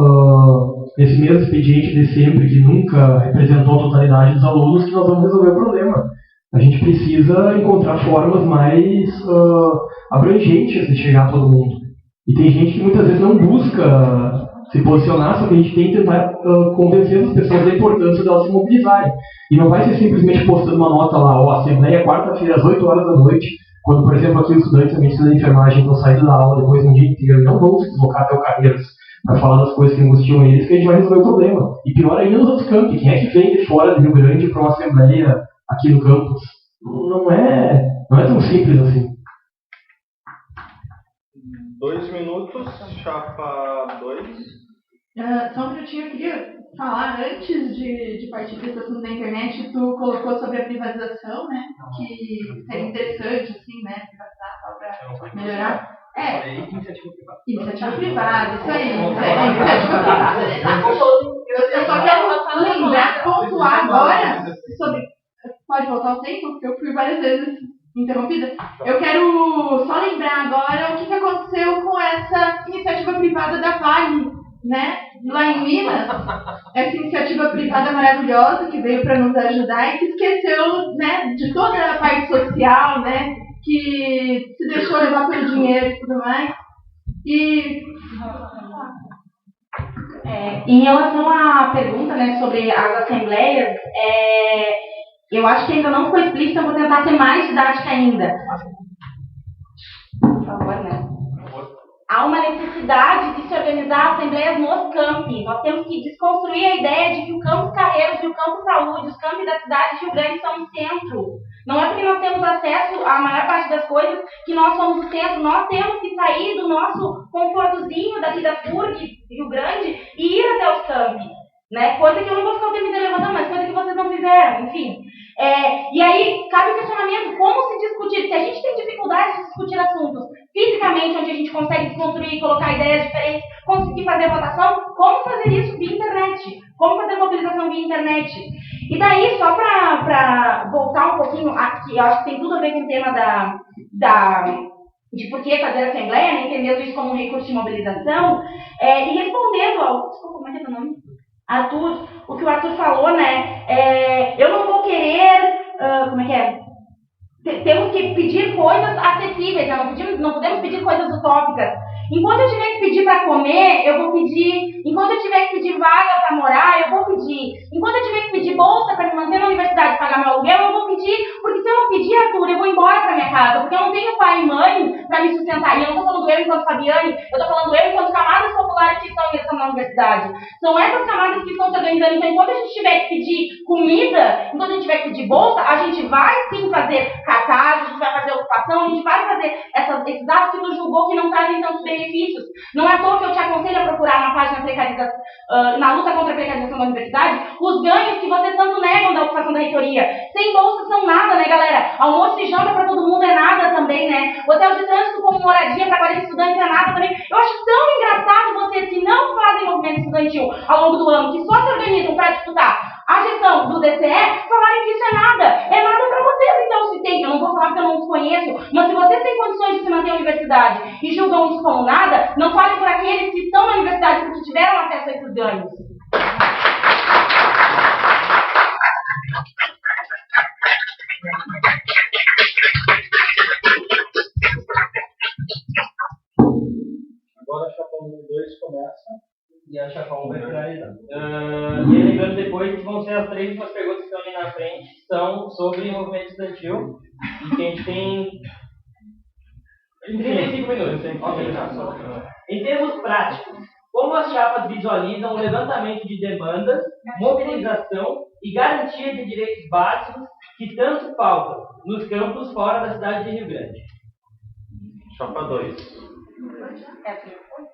esse mesmo expediente de sempre, que nunca representou a totalidade dos alunos, que nós vamos resolver o problema. A gente precisa encontrar formas mais abrangentes de chegar a todo mundo. E tem gente que muitas vezes não busca se posicionar, só que a gente tem que tentar convencer as pessoas da importância delas se mobilizarem. E não vai ser simplesmente postando uma nota lá, assembleia quarta-feira às 8 horas da noite, quando, por exemplo, aqui os estudantes da medicina da enfermagem estão saindo da aula depois de um dia inteiro, não vão se deslocar até o Carreiros para falar das coisas que angustiam eles, que a gente vai resolver o problema. E pior ainda nos outros campos, quem é que vem de fora do Rio Grande para uma assembleia aqui no campus? Não é tão simples assim. 2 minutos, chapa 2. Só um minutinho, eu queria falar, antes de partir desse assunto da internet, tu colocou sobre a privatização, né? Que seria interessante, assim, né? Privatizar só para melhorar. Iniciativa privada, isso aí. Iniciativa privada. Eu só quero lembrar, pontuar agora sobre... Pode voltar o tempo? Porque eu fui várias vezes interrompida. Eu quero só lembrar agora o que aconteceu com essa iniciativa privada da Vale, né? Lá em Minas, essa iniciativa privada maravilhosa que veio para nos ajudar e que esqueceu, né, de toda a parte social, né? Que se deixou levar pelo dinheiro e tudo mais. E em relação à pergunta, né, sobre as assembleias, eu acho que ainda não ficou explícito, eu vou tentar ser mais didática ainda. Por favor, né? Há uma necessidade de se organizar assembleias nos campi. Nós temos que desconstruir a ideia de que o campus Carreiros e o campus Saúde, os campi da cidade de Rio Grande são o centro. Não é porque nós temos acesso à maior parte das coisas que nós somos o centro. Nós temos que sair do nosso confortozinho daqui da FURG, Rio Grande, e ir até os campi. Né? Coisa que eu não vou ficar o tempo inteiro levantando, mas coisa que vocês não fizeram, enfim. E aí, cabe o questionamento, como se discutir? Se a gente tem dificuldade de discutir assuntos fisicamente, onde a gente consegue desconstruir, colocar ideias diferentes, conseguir fazer votação, como fazer isso via internet? Como fazer mobilização via internet? E daí, só para voltar um pouquinho, aqui, eu acho que tem tudo a ver com o tema de por que fazer assembleia, né? Entendendo isso como um recurso de mobilização, e respondendo ao... Desculpa, como é que é o nome? Arthur, o que o Arthur falou, né? Eu não vou querer... como é que é? Temos que pedir coisas acessíveis, né? Não podemos pedir coisas utópicas. Enquanto eu tiver que pedir para comer, eu vou pedir. Enquanto eu tiver que pedir vaga para morar, eu vou pedir. Enquanto eu tiver que pedir bolsa para me manter na universidade e pagar meu aluguel, eu vou pedir. Porque se eu não pedir, Arthur, eu vou embora para minha casa. Porque eu não tenho pai e mãe para me sustentar. E eu não estou falando eu enquanto Fabiane, eu estou falando eu enquanto camadas populares que estão ingressando na universidade. São essas camadas que estão se organizando. Então, enquanto a gente tiver que pedir comida, enquanto a gente tiver que pedir bolsa, a gente vai sim fazer cartaz, a gente vai fazer ocupação, a gente vai fazer esses atos que tu julgou que não trazem tantos benefícios. Não é à toa que eu te aconselho a procurar na página na luta contra a precarização da universidade, os ganhos que vocês tanto negam da ocupação da reitoria. Sem bolsa são nada, né, galera? Almoço e janta para todo mundo é nada também, né? Hotel de trânsito como moradia para 40 estudantes é nada também. Eu acho tão engraçado vocês que não fazem movimento estudantil ao longo do ano, que só se organizam para disputar a gestão do DCE, falarem que isso é nada para vocês. Então, se tem, eu não vou falar que eu não desconheço, mas se vocês têm condições de se manter na universidade e julgam isso como nada, não falem por aqueles que estão na universidade porque tiveram acesso a esses ganhos. Agora a chapa 2 começa. E a chapa 1 vai finalizar. E lembrando depois que vão ser as 3 últimas perguntas que estão ali na frente, são sobre movimento estudantil. E que a gente tem 35 minutos. Em termos práticos, como as chapas visualizam o levantamento de demandas, mobilização e garantia de direitos básicos que tanto faltam? nos campos fora da cidade de Rio Grande. Chapa 2.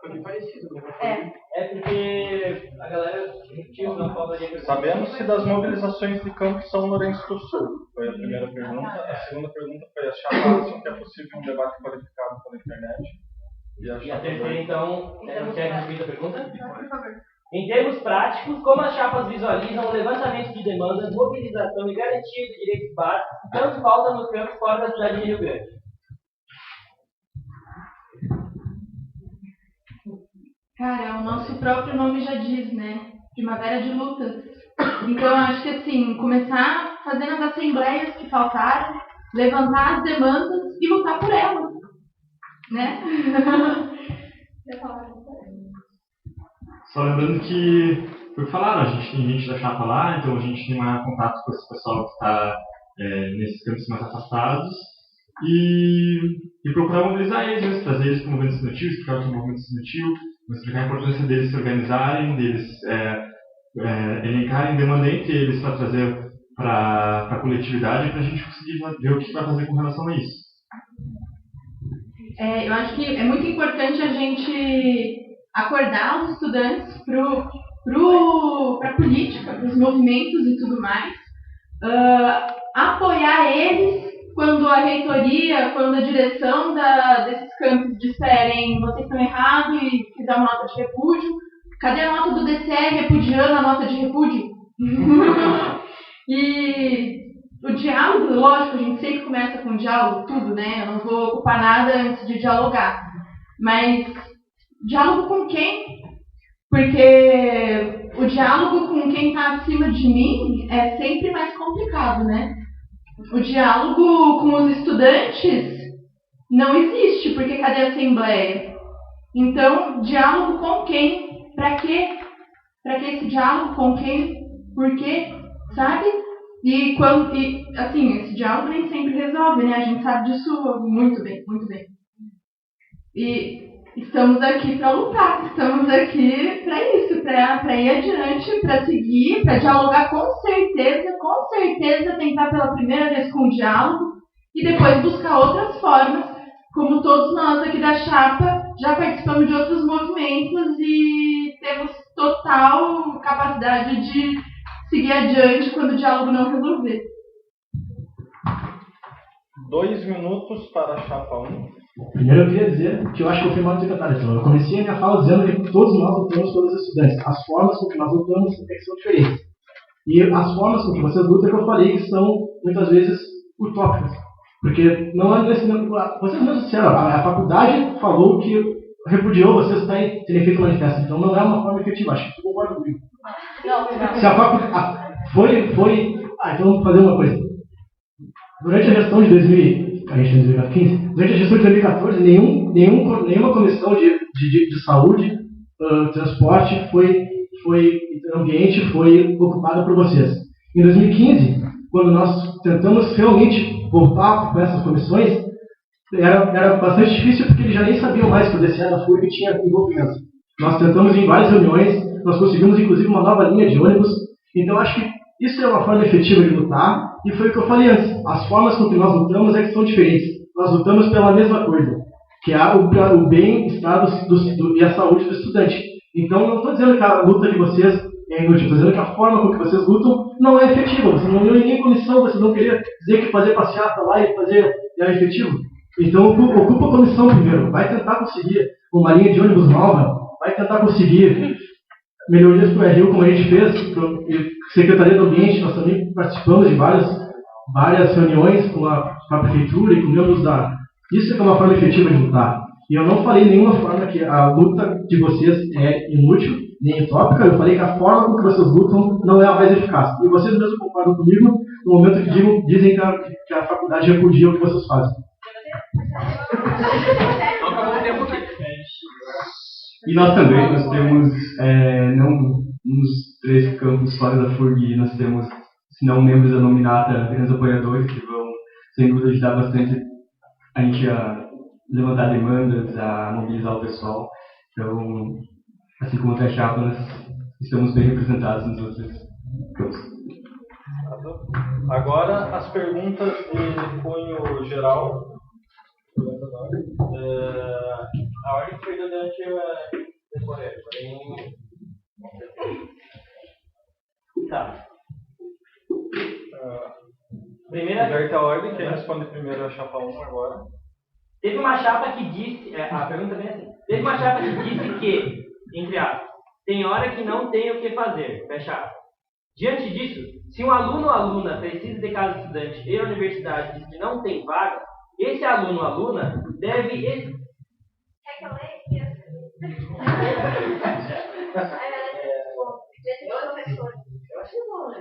Foi parecido, né? É porque a galera repetiu, não falaria. Sabemos se das mobilizações de campo São Lourenço do Sul. Foi a primeira pergunta. A segunda pergunta foi as chapas, se é possível um debate qualificado pela internet. E a terceira, então, quer repetir a pergunta? Em termos práticos, como as chapas visualizam o levantamento de demandas, mobilização e garantia de direitos básicos, tanto falta no campo fora da cidade de Rio Grande? Cara, o nosso próprio nome já diz, né? Primavera de lutas. Então, eu acho que, assim, começar fazendo as assembleias que faltaram, levantar as demandas e lutar por elas, né? Só lembrando que, foi falado, a gente tem gente da chapa lá, então a gente tem mais contato com esse pessoal que está nesses campos mais afastados e procurar mobilizar eles, né? Trazer eles para o movimento estudantil, explicar o que é o movimento estudantil, explicar a importância deles se organizarem, deles elencarem demanda entre eles para trazer para a coletividade para a gente conseguir ver o que vai fazer com relação a isso. Eu acho que é muito importante a gente acordar os estudantes para a política, para os movimentos e tudo mais, apoiar eles quando a reitoria, quando a direção desses campos disserem vocês estão errados e fizer uma nota de repúdio. Cadê a nota do DCE repudiando a nota de repúdio? E o diálogo, lógico, a gente sempre começa com diálogo, tudo, né? Eu não vou ocupar nada antes de dialogar. Mas diálogo com quem? Porque o diálogo com quem está acima de mim é sempre mais complicado, né? O diálogo com os estudantes não existe, porque cadê a assembleia? Então, diálogo com quem? Pra quê? Pra que esse diálogo? Com quem? Por quê? Sabe? E assim, esse diálogo nem sempre resolve, né? A gente sabe disso muito bem, muito bem. E estamos aqui para lutar, estamos aqui para isso, para ir adiante, para seguir, para dialogar com certeza, tentar pela primeira vez com o diálogo e depois buscar outras formas, como todos nós aqui da chapa já participamos de outros movimentos e temos total capacidade de seguir adiante quando o diálogo não resolver. 2 minutos para a chapa 1. Primeiro eu queria dizer que eu acho que eu fui mal interpretado. Então, eu comecei a minha fala dizendo que todos nós lutamos pelos estudantes. As formas com que nós lutamos é que são diferentes. E as formas com que vocês lutam é que eu falei que são, muitas vezes, utópicas. Porque não é nesse... Vocês mesmos disseram, a faculdade falou que repudiou vocês terem feito manifesto. Então não é uma forma efetiva. Acho que você concorda comigo. Se a faculdade... então vamos fazer uma coisa. Durante a gestão de 2015, durante a gestão de 2014, nenhuma comissão de saúde, transporte, ambiente foi ocupada por vocês. Em 2015, quando nós tentamos realmente voltar com essas comissões, era bastante difícil porque eles já nem sabiam mais que o DCE da FURG tinha envolvimento. Nós tentamos em várias reuniões, nós conseguimos inclusive uma nova linha de ônibus, então acho que isso é uma forma efetiva de lutar, e foi o que eu falei antes, as formas com que nós lutamos é que são diferentes. Nós lutamos pela mesma coisa, que é o bem-estar e a saúde do estudante. Então não estou dizendo que a luta de vocês é inútil, estou dizendo que a forma com que vocês lutam não é efetiva. Vocês não iam em comissão, vocês não queriam dizer que fazer passeata lá e fazer é efetivo. Então ocupa a comissão primeiro, vai tentar conseguir uma linha de ônibus nova, vai tentar conseguir melhorias para o RU, como a gente fez, Secretaria do Ambiente, nós também participamos de várias reuniões com a Prefeitura e com membros da... Isso é uma forma efetiva de lutar. E eu não falei nenhuma forma que a luta de vocês é inútil, nem utópica, eu falei que a forma com que vocês lutam não é a mais eficaz. E vocês mesmos concordam comigo no momento que dizem que a faculdade repudia o que vocês fazem. E nós também, nós temos, não nos 3 campos fora da FURG, nós temos, se não membros da nominata, apenas apoiadores que vão, sem dúvida, ajudar bastante a gente a levantar demandas, a mobilizar o pessoal. Então, assim como a chapa, nós estamos bem representados nos outros campos. Agora as perguntas de cunho geral. A ordem que foi durante a temporada, porém. Tá. Primeira. Inverta a ordem, quem responde primeiro é a chapa 1 agora. Teve uma chapa que disse. A pergunta vem assim. Teve uma chapa que disse que, entre aspas, tem hora que não tem o que fazer. Fecha aspas. Diante disso, se um aluno ou aluna precisa de casa estudante e a universidade diz que não tem vaga, esse aluno ou aluna deve. Quer que eu leia?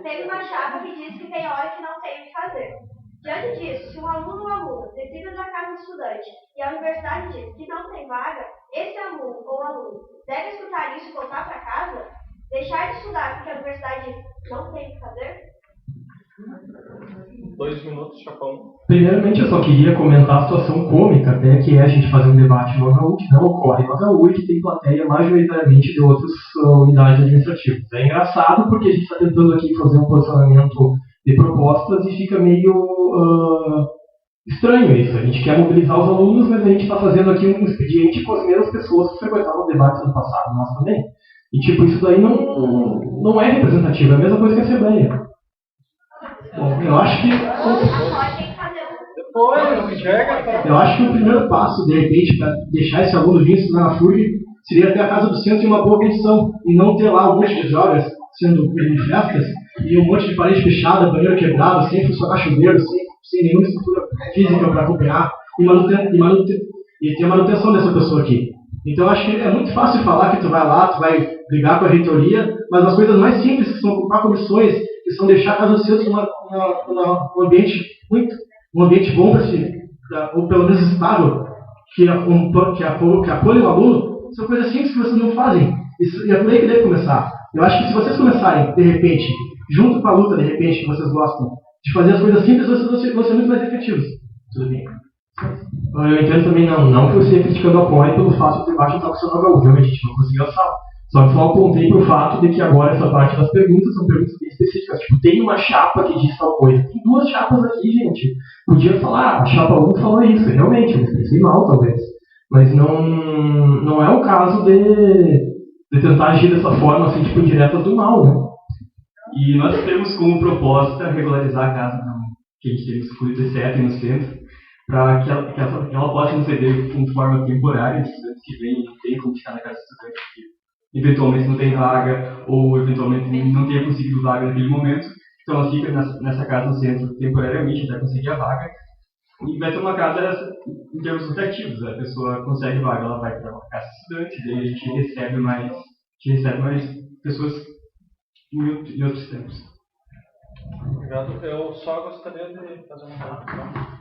Teve uma chapa que diz que tem hora que não tem o que fazer. Diante disso, se um aluno ou aluna precisa da casa do estudante e a universidade diz que não tem vaga, esse aluno ou aluna deve escutar isso e voltar para casa? Deixar de estudar porque a universidade não tem o que fazer? 2 minutos, chapa 1. Primeiramente, eu só queria comentar a situação cômica, até que é a gente fazer um debate no HU, que não ocorre no HU e que tem plateia majoritariamente de outras unidades administrativas. É engraçado porque a gente está tentando aqui fazer um posicionamento de propostas e fica meio estranho isso. A gente quer mobilizar os alunos, mas a gente está fazendo aqui um expediente com as mesmas pessoas que frequentavam o debate ano passado, nós também. E tipo, isso daí não é representativo, é a mesma coisa que a Assembleia. Bom, eu acho que o primeiro passo, de repente, para deixar esse aluno vir estudar na FURG seria ter a casa do centro em uma boa condição e não ter lá um monte de drogas sendo em festas e um monte de parede fechada, banheiro quebrado, sem funcionar chuveiro, sem nenhuma estrutura física para acompanhar e ter a manutenção dessa pessoa aqui. Então eu acho que é muito fácil falar que tu vai lá, tu vai brigar com a reitoria, mas as coisas mais simples, que são ocupar comissões, que são deixar a casa do centro um ambiente bom para si, ou pelo menos estável, que apoie o aluno, são coisas simples que vocês não fazem. E é por aí que deve começar. Eu acho que se vocês começarem, de repente, junto com a luta, de repente, que vocês gostam, de fazer as coisas simples, vocês vão ser muito mais efetivos. Tudo bem. Eu entendo também, não que eu esteja criticando o apoio pelo fato do debate não estar funcionando HU. Realmente a gente não conseguiu a sala. Só que só apontei para o fato de que agora essa parte das perguntas são perguntas bem específicas. Tipo, tem uma chapa que diz tal coisa. Tem 2 chapas aqui, gente. Podia falar, a chapa 1 falou isso. Realmente, eu me expressei mal, talvez. Mas não é o caso de tentar agir dessa forma, assim, tipo, indiretas do mal, né? E nós temos como proposta regularizar a casa que a gente tem no escuro T7 no centro, para que ela possa nos ceder com forma temporária, de estudantes que vêm e não tem como ficar na casa de estudantes que eventualmente não tem vaga, ou eventualmente não tenha conseguido vaga naquele momento. Então ela fica nessa casa no centro temporariamente até conseguir a vaga. E vai ter uma casa em termos rotativos. A pessoa consegue vaga, ela vai para uma casa de estudantes, e aí a gente recebe mais pessoas em outros tempos. Obrigado. Eu só gostaria de fazer uma pergunta.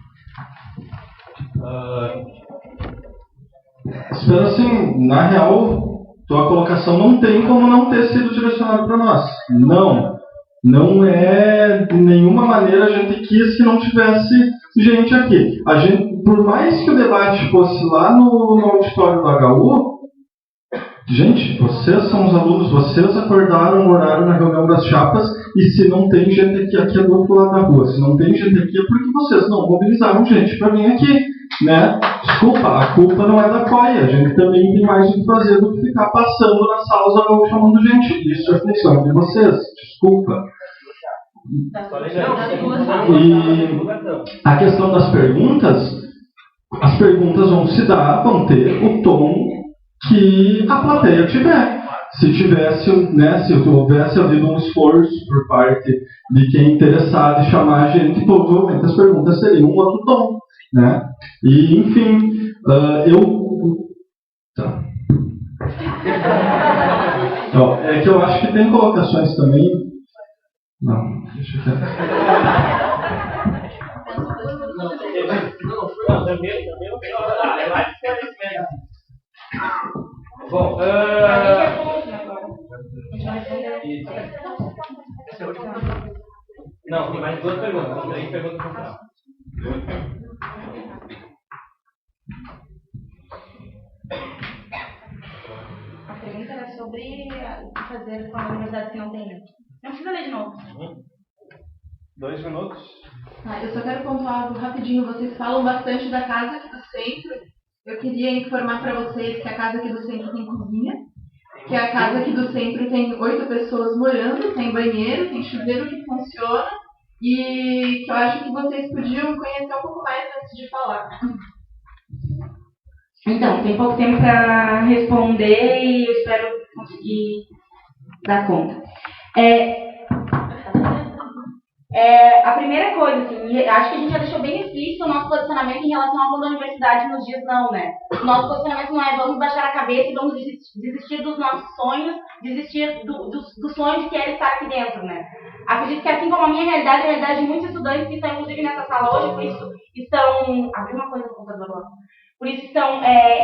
Espero assim, na real, tua colocação não tem como não ter sido direcionada para nós. Não é de nenhuma maneira a gente quis que não tivesse gente aqui. A gente, por mais que o debate fosse lá no auditório do HU, gente, vocês são os alunos, vocês acordaram o horário na reunião das chapas, e se não tem gente aqui é do outro lado da rua. Se não tem gente aqui é porque vocês não mobilizaram gente para vir aqui, né? Desculpa, a culpa não é da COI, a gente também tem mais o que fazer do que ficar passando nas salas ou chamando gente. Isso é função de vocês, desculpa. E a questão das perguntas, as perguntas vão ter o tom que a plateia tiver. Se tivesse, né, se houvesse havido um esforço por parte de quem é interessado em chamar a gente, provavelmente as perguntas seriam um outro tom, né? E, enfim, tá. Então, é que eu acho que tem colocações também. Não, deixa eu ver. Bom, não, tem mais 2 perguntas. 3 perguntas no final. A pergunta era sobre fazer com as universidades que não tem. Não precisa ler de novo. 2 minutos. Eu só quero pontuar algo rapidinho. Vocês falam bastante da casa aqui do centro. Eu queria informar para vocês que a casa aqui do centro tem cozinha, que a casa aqui do centro tem 8 pessoas morando, tem banheiro, tem chuveiro que funciona e que eu acho que vocês podiam conhecer um pouco mais antes de falar. Então, tem pouco tempo para responder e eu espero conseguir dar conta. A primeira coisa, assim, acho que a gente já deixou bem explícito o nosso posicionamento em relação ao mundo da universidade nos dias não, né? O nosso posicionamento não é vamos baixar a cabeça e vamos desistir dos nossos sonhos, desistir do sonho de querer estar aqui dentro, né? Acredito que assim como a minha realidade, a realidade de muitos estudantes que estão inclusive nessa sala hoje, por isso estão... Abri uma coisa no computador agora. Por isso estão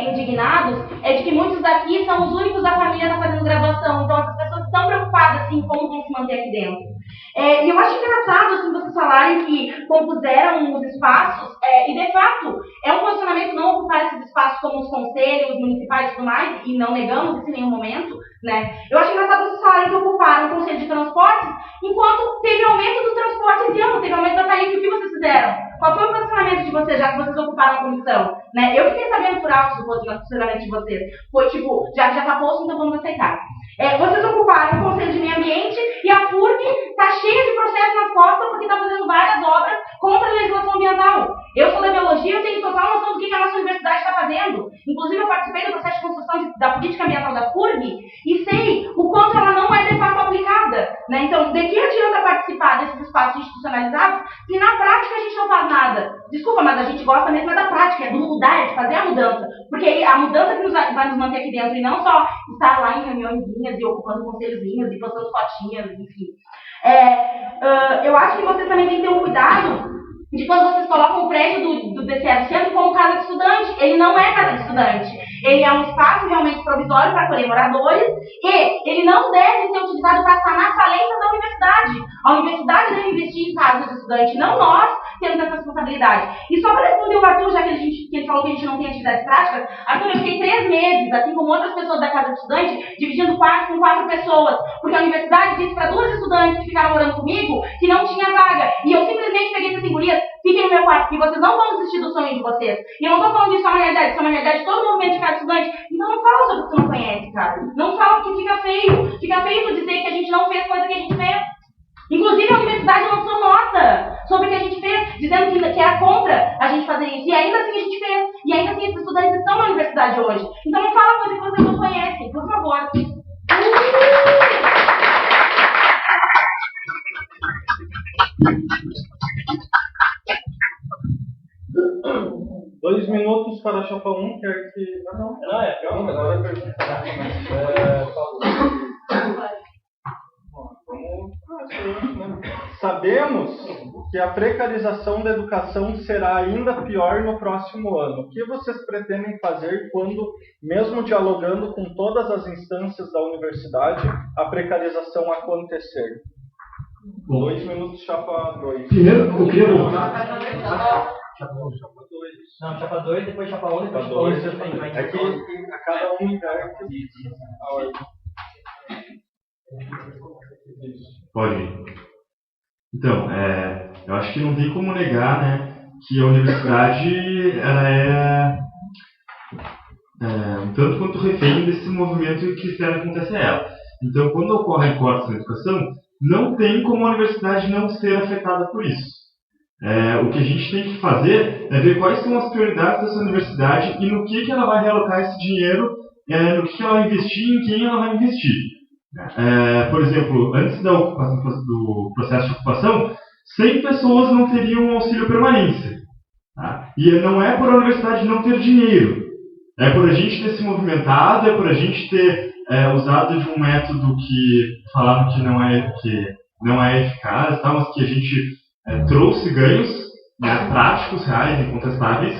indignados, é de que muitos daqui são os únicos da família que estão fazendo graduação. Então essas pessoas estão preocupadas assim, como vão se manter aqui dentro. E eu acho engraçado assim, vocês falarem que compuseram os espaços, e de fato é um posicionamento não ocupar esses espaços como os conselhos municipais e tudo mais, e não negamos isso em nenhum momento, né? Eu acho engraçado vocês falarem que ocuparam o conselho de transportes, enquanto teve aumento do transporte esse ano, teve aumento da tarifa. O que vocês fizeram? Qual foi o posicionamento de vocês, já que vocês ocuparam a comissão? Né? Eu fiquei sabendo por alto do posicionamento de vocês. Foi tipo, já está posto, então vamos aceitar. Vocês ocuparam o Conselho de Meio Ambiente e a FURG está cheia de processos nas costas porque está fazendo várias obras contra a legislação ambiental. Eu sou da biologia, eu tenho total noção do que a nossa universidade está fazendo. Inclusive, eu participei do processo de construção da política ambiental da FURG e sei o quanto ela não é de fato aplicada. Né? Então, de que adianta participar desses espaços institucionalizados se na prática a gente não faz nada? Desculpa, mas a gente gosta mesmo da prática, é do mudar, é de fazer a mudança. Porque a mudança que vai nos manter aqui dentro e não só estar lá em reuniõezinhas e ocupando conselhozinhos e postando fotinhas, enfim. Eu acho que vocês também têm que ter um cuidado de quando vocês colocam o prédio do DCE do centro como casa de estudante. Ele não é casa de estudante. Ele é um espaço realmente provisório para acolher moradores e ele não deve ser utilizado para sanar a falência da universidade. A universidade deve investir em casas de estudante, não nós temos essa responsabilidade. E só para responder o Arthur, já que ele falou que a gente não tem atividades práticas, Arthur, eu fiquei 3 meses, assim como outras pessoas da casa de estudante, dividindo quarto com 4 pessoas, porque a universidade disse para 2 estudantes que ficaram morando comigo que não tinha vaga. E eu simplesmente peguei essas gurias, fiquem no meu quarto, que vocês não vão desistir do sonho de vocês. E eu não estou falando disso só na realidade, isso é uma realidade de todo o movimento de casa de estudante. Então não fala sobre o que você não conhece, cara. Não fala porque fica feio. Fica feio tu dizer que a gente não fez coisa que a gente fez. Inclusive a universidade lançou nota sobre o que a gente fez, dizendo que era contra a gente fazer isso. E ainda assim a gente fez. E ainda assim esses estudantes estão na universidade hoje. Então não fala coisa que vocês não conhecem, por favor. 2 minutos para a chapa 1, quer que... Não, é pergunta, agora é pergunta. Sabemos que a precarização da educação será ainda pior no próximo ano. O que vocês pretendem fazer quando, mesmo dialogando com todas as instâncias da universidade, a precarização acontecer? 2 minutos, chapa 2. Primeiro, eu queria voltar. Chapa 2. Não, chapa 2, depois chapa 1, depois chapa 2. É que a cada um inverte a ordem. Pode ir. Então, eu acho que não tem como negar, né, que a universidade ela é um tanto quanto refém desse movimento que espera acontecer a ela. Então, quando ocorrem cortes na educação, não tem como a universidade não ser afetada por isso. O que a gente tem que fazer é ver quais são as prioridades dessa universidade e no que ela vai realocar esse dinheiro, no que ela vai investir e em quem ela vai investir. Por exemplo, antes do processo de ocupação, 100 pessoas não teriam auxílio permanência. Tá? E não é por a universidade não ter dinheiro. É por a gente ter se movimentado, é por a gente ter usado de um método que falavam que não é eficaz, tá? Mas que a gente trouxe ganhos, né, práticos, reais, incontestáveis,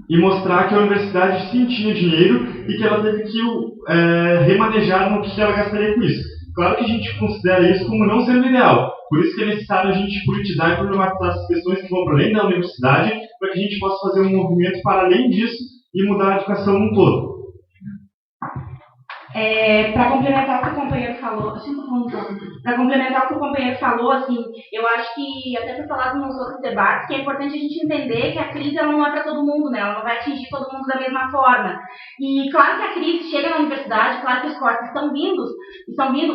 e mostrar que a universidade sim tinha dinheiro e que ela teve que remanejar no que ela gastaria com isso. Claro que a gente considera isso como não sendo ideal, por isso que é necessário a gente politizar e problematizar essas questões que vão para além da universidade, para que a gente possa fazer um movimento para além disso e mudar a educação no todo. Para complementar o que o companheiro falou, assim, eu acho que, até foi falado nos outros debates, que é importante a gente entender que a crise ela não é para todo mundo, né? Ela não vai atingir todo mundo da mesma forma. E claro que a crise chega na universidade, claro que os cortes estão vindo,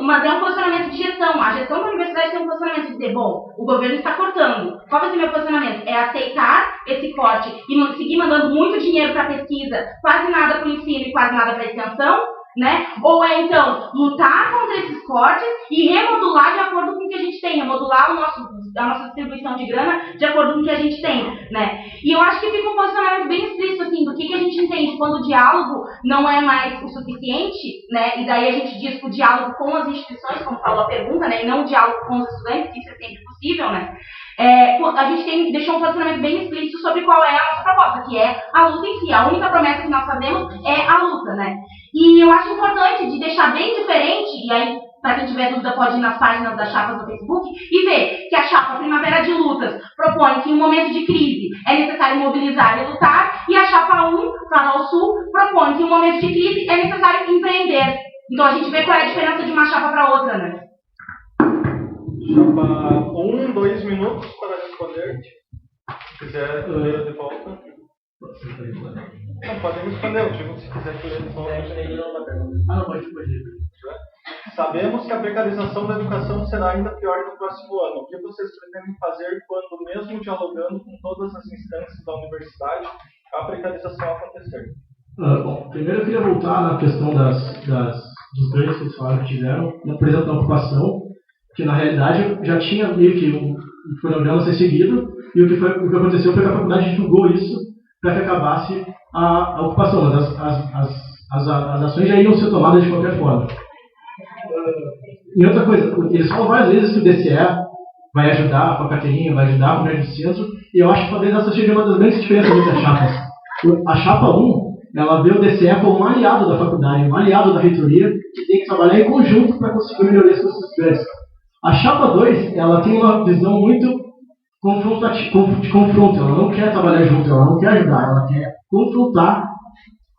mas é um posicionamento de gestão. A gestão da universidade tem um posicionamento de dizer, bom, o governo está cortando. Qual vai ser o meu posicionamento? É aceitar esse corte e seguir mandando muito dinheiro para pesquisa, quase nada para o ensino e quase nada para a extensão, né? Ou é então lutar contra esses cortes e remodular de acordo com o que a gente tem, remodular a nossa distribuição de grana de acordo com o que a gente tem, né? E eu acho que fica um posicionamento bem explícito assim, do que a gente entende quando o diálogo não é mais o suficiente, né? E daí a gente diz que o diálogo com as instituições, como falou a pergunta, né? E não o diálogo com os estudantes, que isso é sempre possível, né? A gente deixou um posicionamento bem explícito sobre qual é a nossa proposta, que é a luta em si. A única promessa que nós fazemos é a luta, né? E eu acho importante de deixar bem diferente, e aí, para quem tiver dúvida, pode ir nas páginas das chapas do Facebook e ver que a chapa Primavera de Lutas propõe que em um momento de crise é necessário mobilizar e lutar, e a chapa 1, Farol Sul, propõe que em um momento de crise é necessário empreender. Então a gente vê qual é a diferença de uma chapa para outra, né? Chapa 1, 2 minutos para responder. Se quiser ler de volta. Não, pode me responder, eu digo se quiser ler de volta. Não, pode. Sabemos que a precarização da educação será ainda pior no próximo ano. O que vocês pretendem fazer quando, mesmo dialogando com todas as instâncias da universidade, a precarização acontecer? Bom, primeiro eu queria voltar na questão dos ganhos que vocês falaram que tiveram, por exemplo, na ocupação, que na realidade já tinha meio que um programa a ser seguido, e o que aconteceu foi que a faculdade divulgou isso para que acabasse a ocupação, mas as ações já iriam ser tomadas de qualquer forma. E outra coisa, eles falam várias vezes que o DCE vai ajudar com a carteirinha, vai ajudar com o médio centro, e eu acho que talvez essa seja uma das grandes diferenças entre as chapas. A chapa 1, ela vê o DCE como um aliado da faculdade, um aliado da reitoria, que tem que trabalhar em conjunto para conseguir melhorar os seus estudantes. A chapa 2, ela tem uma visão muito de confronto, ela não quer trabalhar junto, ela não quer ajudar, ela quer confrontar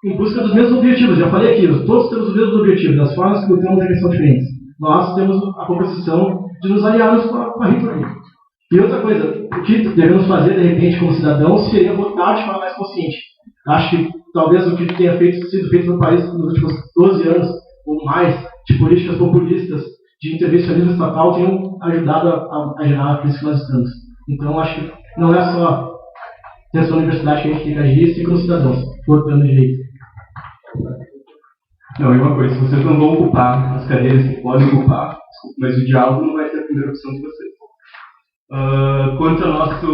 em busca dos mesmos objetivos. Já falei aqui, todos temos os mesmos objetivos, as formas que lutamos são diferentes. Nós temos a composição de nos aliarmos com a reitoria. E outra coisa, o que devemos fazer, de repente, como cidadãos, seria votar de forma mais consciente. Acho que talvez o que tenha sido feito no país nos últimos 12 anos, ou mais, de políticas populistas, de intervencionismo estatal, tenham ajudado a gerar a crise que nós estamos. Então, acho que não é só dentro da universidade que a gente tem que agir, sim como cidadãos, votando direito. Não, e uma coisa, vocês não vão ocupar as cadeiras que podem ocupar, desculpa, mas o diálogo não vai ser a primeira opção de vocês. Quanto ao nosso...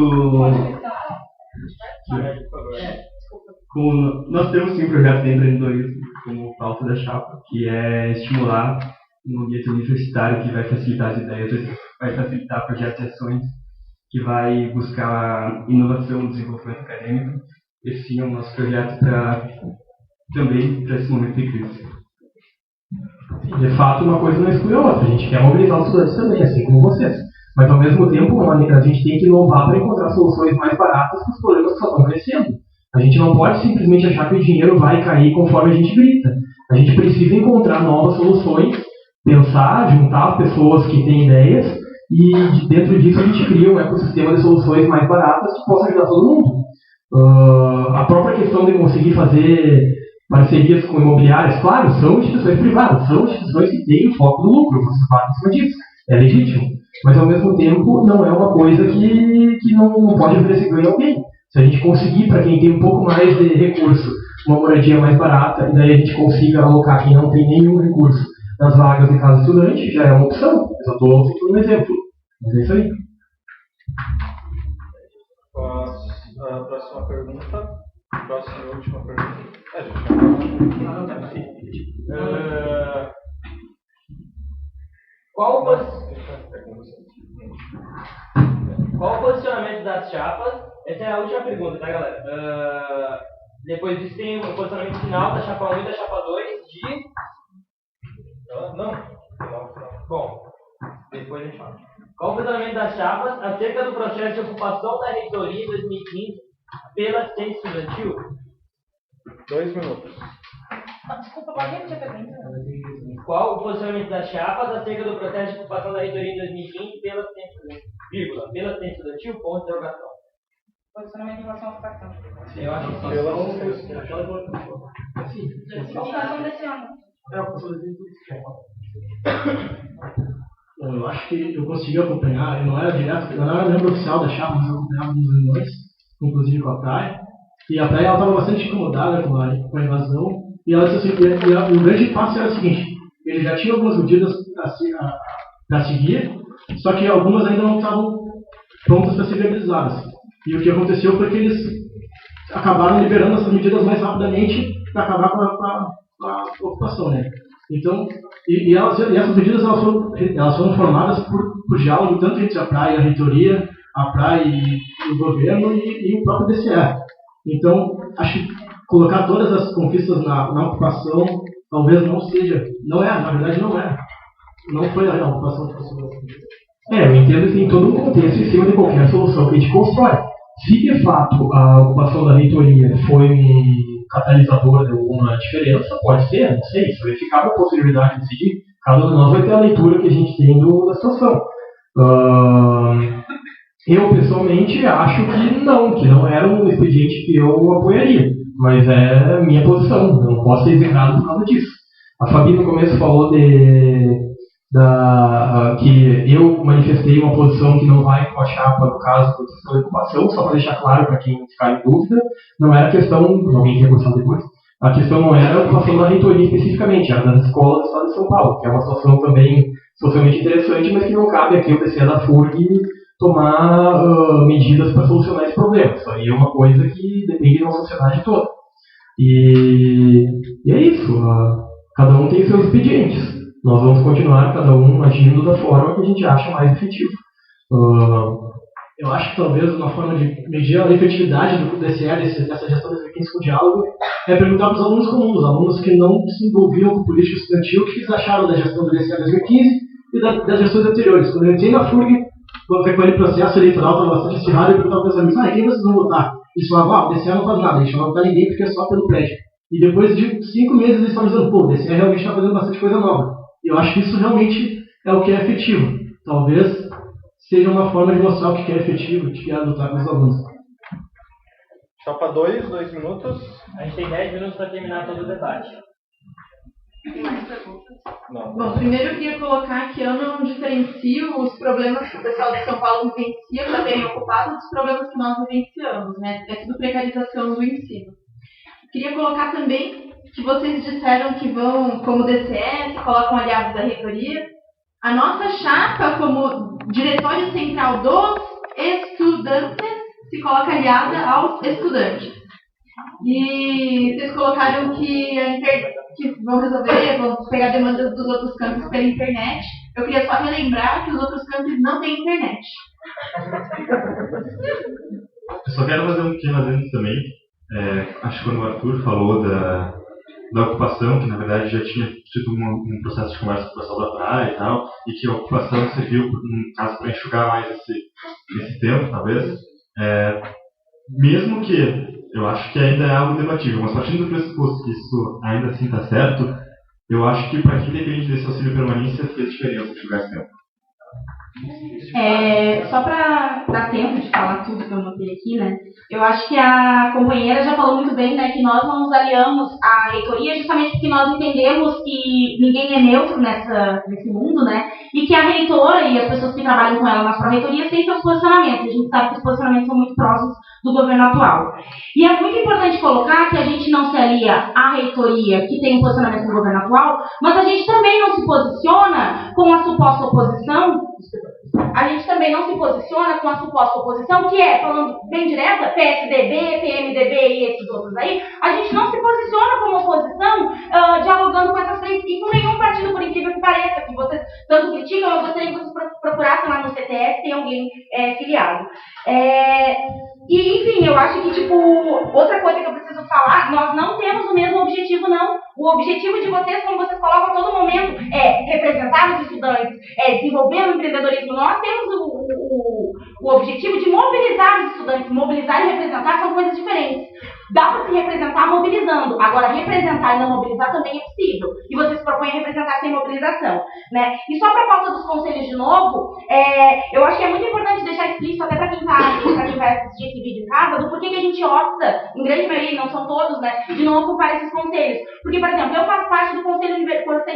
Nós temos sim um projeto de empreendedorismo como pauta da chapa, que é estimular um ambiente universitário que vai facilitar as ideias, vai facilitar projetos e ações, que vai buscar inovação e desenvolvimento acadêmico. Esse sim é o nosso projeto também para esse momento de crise. De fato, uma coisa não exclui a outra. A gente quer mobilizar os estudantes também, assim como vocês. Mas, ao mesmo tempo, a gente tem que inovar para encontrar soluções mais baratas para os problemas que só estão crescendo. A gente não pode simplesmente achar que o dinheiro vai cair conforme a gente grita. A gente precisa encontrar novas soluções, pensar, juntar pessoas que têm ideias e, dentro disso, a gente cria um ecossistema de soluções mais baratas que possa ajudar todo mundo. A própria questão de conseguir fazer parcerias com imobiliárias, claro, são instituições privadas, são instituições que têm o foco do lucro, vocês falam em cima disso, é legítimo, mas ao mesmo tempo não é uma coisa que não pode oferecer ganho a alguém. Se a gente conseguir, para quem tem um pouco mais de recurso, uma moradia mais barata, e daí a gente consiga alocar quem não tem nenhum recurso nas vagas de casa estudante, já é uma opção. Eu só estou citando um exemplo, mas é isso aí. A próxima pergunta. Próxima e última pergunta. Qual o posicionamento das chapas? Essa é a última pergunta, tá, galera? Depois disso tem o posicionamento final da chapa 1 e da chapa 2 de... Não. Bom, depois a gente fala. Qual o posicionamento das chapas acerca do processo de ocupação da reitoria em 2015 pela assistência estudantil? 2 minutos. Desculpa, pode repetir a pergunta? Qual o posicionamento das chapas acerca do processo de ocupação da reitoria em 2015 pela assistência estudantil? Ponto de interrogação. Posicionamento em relação à ocupação. Eu acho que Pela Ocupação desse ano. Bom, eu acho que eu consegui acompanhar, eu não era direto, eu não era membro oficial da chapa, mas eu acompanhava nos reuniões, inclusive com a Praia. E a Praia estava bastante incomodada com a invasão. E ela disse assim, o grande passo era o seguinte, ele já tinha algumas medidas para seguir, só que algumas ainda não estavam prontas para ser viabilizadas. E o que aconteceu foi que eles acabaram liberando essas medidas mais rapidamente para acabar com a ocupação, né? Então, essas medidas elas foram formadas por diálogo tanto entre a Praia, a reitoria, a Praia e o governo e o próprio DCE. Então, acho que colocar todas as conquistas na ocupação talvez não seja, na verdade não é. Não foi a ocupação que funcionou. Eu entendo que tem todo um contexto em cima de qualquer solução que a gente constrói. Se de fato a ocupação da reitoria foi um catalisador de alguma diferença, pode ser, não sei, isso vai ficar para a possibilidade de decidir. Cada um de nós vai ter a leitura que a gente tem da situação. Eu, pessoalmente, acho que não era um expediente que eu apoiaria, mas é a minha posição, eu não posso ser errado por causa disso. A Fabi no começo falou que eu manifestei uma posição que não vai com a chapa no caso da questão da ocupação, só para deixar claro para quem ficar em dúvida, não era a questão, alguém quer gostar depois, a questão não era a ocupação da reitoria especificamente, era das escolas do Estado de São Paulo, que é uma situação também socialmente interessante, mas que não cabe aqui o DCE da FURG tomar medidas para solucionar esse problema. Isso aí é uma coisa que depende da sociedade toda. E é isso, cada um tem seus expedientes. Nós vamos continuar, cada um agindo da forma que a gente acha mais efetivo. Eu acho que talvez uma forma de medir a efetividade do DCE, dessa gestão de equipes com diálogo, é perguntar para os alunos comuns, alunos que não se envolviam com política estudantil, o que eles acharam da gestão do DCE 2015 e das gestões anteriores. Quando eu entrei na FURG, com aquele processo eleitoral estava bastante acirrado, eu perguntava para os amigos, quem vocês vão votar? Eles falavam, o DCE não faz nada, eles não vão votar ninguém porque é só pelo prédio. E depois de 5 meses eles estavam dizendo, o DCE realmente está fazendo bastante coisa nova. E eu acho que isso realmente é o que é efetivo. Talvez seja uma forma de mostrar o que é efetivo, o que é adotar com os alunos. Chapa 2 minutos. A gente tem 10 minutos para terminar todo o debate. Tem mais perguntas? Não. Bom, primeiro eu queria colocar que eu não diferencio os problemas que o pessoal de São Paulo vivencia para terem ocupado dos problemas que nós vivenciamos, né? É tudo precarização do ensino. Queria colocar também que vocês disseram que vão, como DCE, se colocam aliados da reitoria. A nossa chapa, como diretório central dos estudantes, se coloca aliada aos estudantes. E vocês colocaram que vão resolver, vão pegar demandas dos outros campos pela internet. Eu queria só relembrar que os outros campos não têm internet. Eu só quero fazer um pequeno adendo também. Acho que quando o Arthur falou da ocupação, que na verdade já tinha tido um processo de conversa com o pessoal da praia e tal, e que a ocupação serviu, no caso, para enxugar mais esse tempo, talvez, mesmo que eu acho que ainda é algo debatível, mas partindo do pressuposto que isso ainda assim está certo, eu acho que para quem depende desse auxílio permanência fez diferença enxugar esse tempo. Só para dar tempo de falar tudo que eu notei aqui, né? Eu acho que a companheira já falou muito bem, né? Que nós não nos aliamos à reitoria justamente porque nós entendemos que ninguém é neutro nesse mundo, né? E que a reitora e as pessoas que trabalham com ela nas pró-reitorias têm seus posicionamentos. A gente sabe que os posicionamentos são muito próximos do governo atual. E é muito importante colocar que a gente não se alia à reitoria que tem um posicionamento do governo atual, mas a gente também não se posiciona com a suposta oposição. A gente também não se posiciona com a suposta oposição, que é, falando bem direta, PSDB, PMDB e esses outros aí, a gente não se posiciona como oposição dialogando com essas três, e com nenhum partido, por incrível que pareça, que vocês tanto criticam. Eu gostaria que vocês procurassem lá no CTS, tem alguém filiado. E, enfim, eu acho que, outra coisa que eu preciso falar, nós não temos o mesmo objetivo, não. O objetivo de vocês, como vocês colocam a todo momento, é representar os estudantes, é desenvolver o empreendedorismo. Nós temos o objetivo de mobilizar os estudantes. Mobilizar e representar são coisas diferentes. Dá para se representar mobilizando. Agora, representar e não mobilizar também é possível. E você se propõe a representar sem mobilização, né? E só para a pauta dos conselhos de novo, eu acho que é muito importante deixar explícito até para quem vai assistir esse vídeo em casa, do porquê que a gente opta, em grande maioria, não são todos, né, de não ocupar esses conselhos. Porque, por exemplo, eu faço parte do Conselho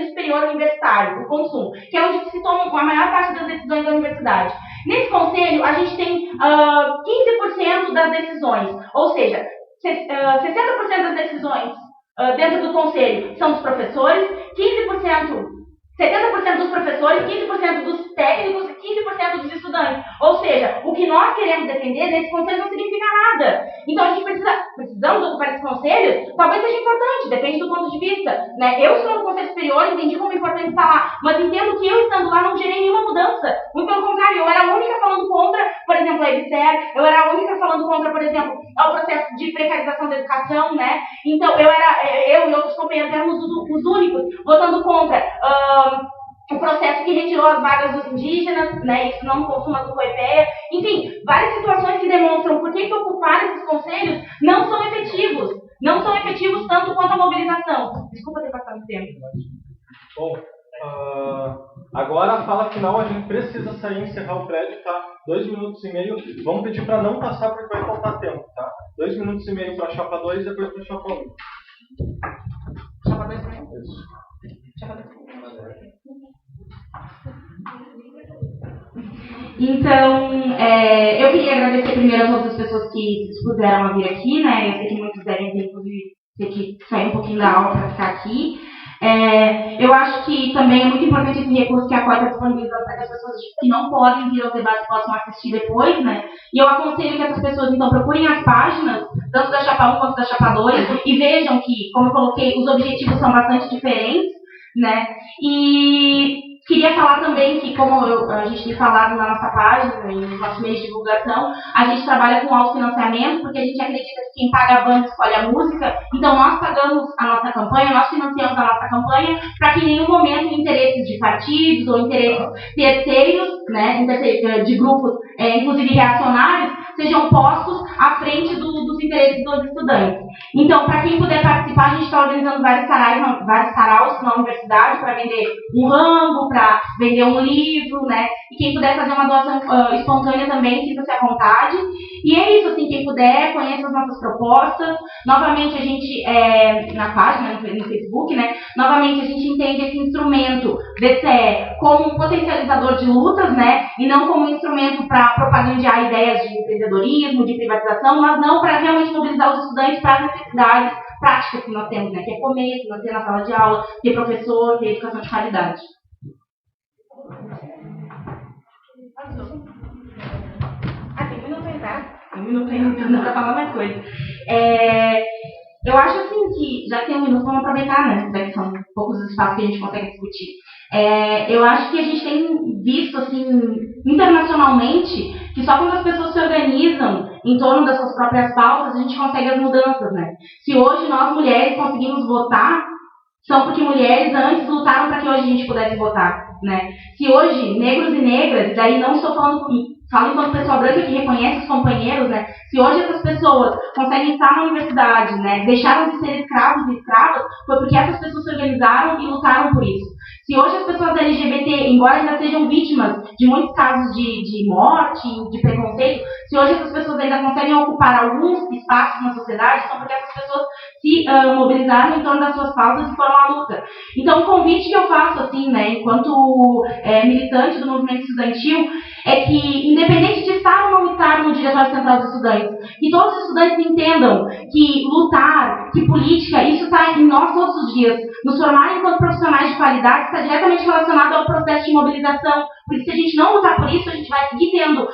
Superior Universitário, o CONSUM, que é onde se toma a maior parte das decisões da universidade. Nesse conselho, a gente tem 15% das decisões, ou seja, 60% das decisões dentro do conselho são dos professores, 70% dos professores, 15% dos técnicos e 15% dos estudantes. Ou seja, o que nós queremos defender nesse conselho não significa nada. Então a gente precisamos ocupar esses conselhos, talvez seja importante, depende do ponto de vista, né? Eu estou no Conselho Superior, entendi como é importante estar lá, mas entendo que eu estando lá não gerei nenhuma mudança. Muito pelo contrário, eu era a única falando contra, por exemplo, a EBSER, eu era a única falando contra, por exemplo, ao processo de precarização da educação, né? Então eu e outros companheiros éramos os únicos votando contra o processo que retirou as vagas dos indígenas, né, isso não consuma do COEPEA, enfim, várias situações que demonstram por que ocupar esses conselhos não são efetivos tanto quanto a mobilização. Desculpa ter passado o tempo. Bom, agora a fala final, a gente precisa sair e encerrar o prédio, tá? 2 minutos e meio, vamos pedir para não passar porque vai faltar tempo, tá? 2 minutos e meio para a chapa 2 e depois para a chapa 1. Chapa 2 também? Isso. Chapa 2. Então, eu queria agradecer primeiro a todas as pessoas que se dispuseram a vir aqui, né? Eu sei que muitos devem ter, inclusive, ter que sair um pouquinho da aula para ficar aqui. Eu acho que também é muito importante esse recurso que a COI está disponibilizando para que as pessoas que não podem vir aos debates possam assistir depois, né? E eu aconselho que essas pessoas, então, procurem as páginas, tanto da Chapa 1 quanto da Chapa 2, e vejam que, como eu coloquei, os objetivos são bastante diferentes, né? E queria falar também que, como a gente tem falado na nossa página e nos nossos meios de divulgação, a gente trabalha com autofinanciamento, porque a gente acredita que quem paga a banda escolhe a música. Então, nós pagamos a nossa campanha, nós financiamos a nossa campanha, para que em nenhum momento interesses de partidos ou interesses terceiros, né, de grupos, inclusive reacionários, sejam postos à frente dos interesses dos estudantes. Então, para quem puder participar, a gente está organizando vários saraus na universidade para vender um rango, para vender um livro, né? E quem puder fazer uma doação espontânea também, sinta-se à vontade. E é isso, assim, quem puder, conheça as nossas propostas. Novamente, a gente, na página, no Facebook, né? Novamente, a gente entende esse instrumento DCE como um potencializador de lutas, né? E não como um instrumento para propagandear ideias de empreendedorismo, de privatização, mas não para realmente mobilizar os estudantes para as necessidades práticas que nós temos, né? Que é comer, que nós temos na sala de aula, ter professor, ter educação de qualidade. Tem um minuto aí, tá? Tem um minuto aí, não dá pra falar mais coisa. Eu acho assim que, já que tem um minuto, vamos aproveitar, né? Já que são poucos os espaços que a gente consegue discutir. Eu acho que a gente tem visto, assim, internacionalmente, que só quando as pessoas se organizam em torno das suas próprias pautas, a gente consegue as mudanças, né? Se hoje nós, mulheres, conseguimos votar, são porque mulheres antes lutaram para que hoje a gente pudesse votar, né? Se hoje, negros e negras, e daí não estou falando falo enquanto pessoa branca que reconhece os companheiros, né? Se hoje essas pessoas conseguem estar na universidade, né? Deixaram de ser escravos e escravas, foi porque essas pessoas se organizaram e lutaram por isso. Se hoje as pessoas LGBT, embora ainda sejam vítimas de muitos casos de morte, de preconceito, se hoje essas pessoas ainda conseguem ocupar alguns espaços na sociedade, são porque essas pessoas se mobilizaram em torno das suas pautas e foram à luta. Então, o convite que eu faço, assim, né, enquanto militante do movimento estudantil, é que, independente de estar ou não estar no Diretório Central dos Estudantes, que todos os estudantes entendam que lutar, que política, isso está em nós todos os dias. Nos formar enquanto profissionais de qualidade está diretamente relacionado ao processo de mobilização, porque se a gente não lutar por isso, a gente vai seguir tendo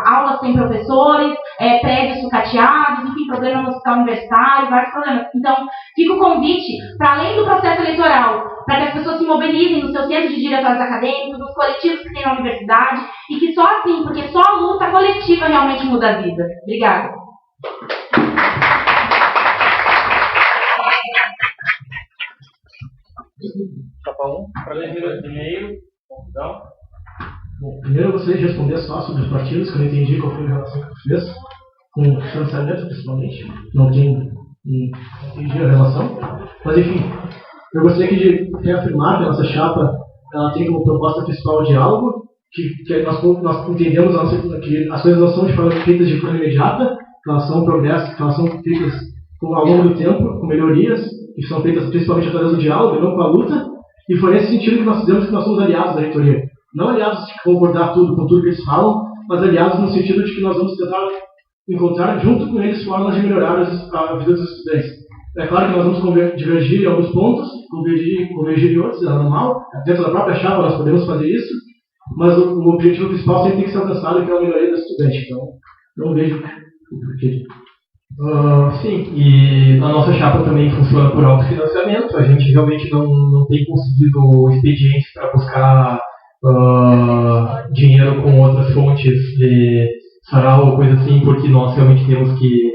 aulas sem professores, prédios sucateados, enfim, problemas no hospital universitário, vários problemas. Então, fica o convite, para além do processo eleitoral, para que as pessoas se mobilizem nos seus centros de diretórios acadêmicos, nos coletivos que tem na universidade, e que só assim, porque só a luta coletiva realmente muda a vida. Obrigada. Chapa 1, para 2 minutos e meio. Então. Bom, primeiro eu gostaria de responder só sobre os partidos, que eu não entendi qual foi a relação que tu fez. com financiamento, principalmente. Não entendi a relação. Mas, enfim, eu gostaria de reafirmar que a nossa chapa ela tem como proposta principal o diálogo, que nós entendemos que as coisas não são feitas de forma imediata, que elas são progressos, que elas são feitas ao longo do tempo, com melhorias, que são feitas principalmente através do diálogo e não com a luta, e foi nesse sentido que nós dizemos que nós somos aliados da reitoria. Não aliados de concordar com tudo que eles falam, mas aliados no sentido de que nós vamos tentar encontrar junto com eles formas de melhorar a vida dos estudantes. É claro que nós vamos divergir em alguns pontos, convergir em outros, é normal. Dentro da própria chapa nós podemos fazer isso, mas o objetivo principal sempre tem que ser alcançado, que é a melhoria do estudante. Então, não vejo o porquê. Sim, e a nossa chapa também funciona por autofinanciamento. A gente realmente não tem conseguido expedientes para buscar dinheiro com outras fontes de sarau ou coisa assim, porque nós realmente temos que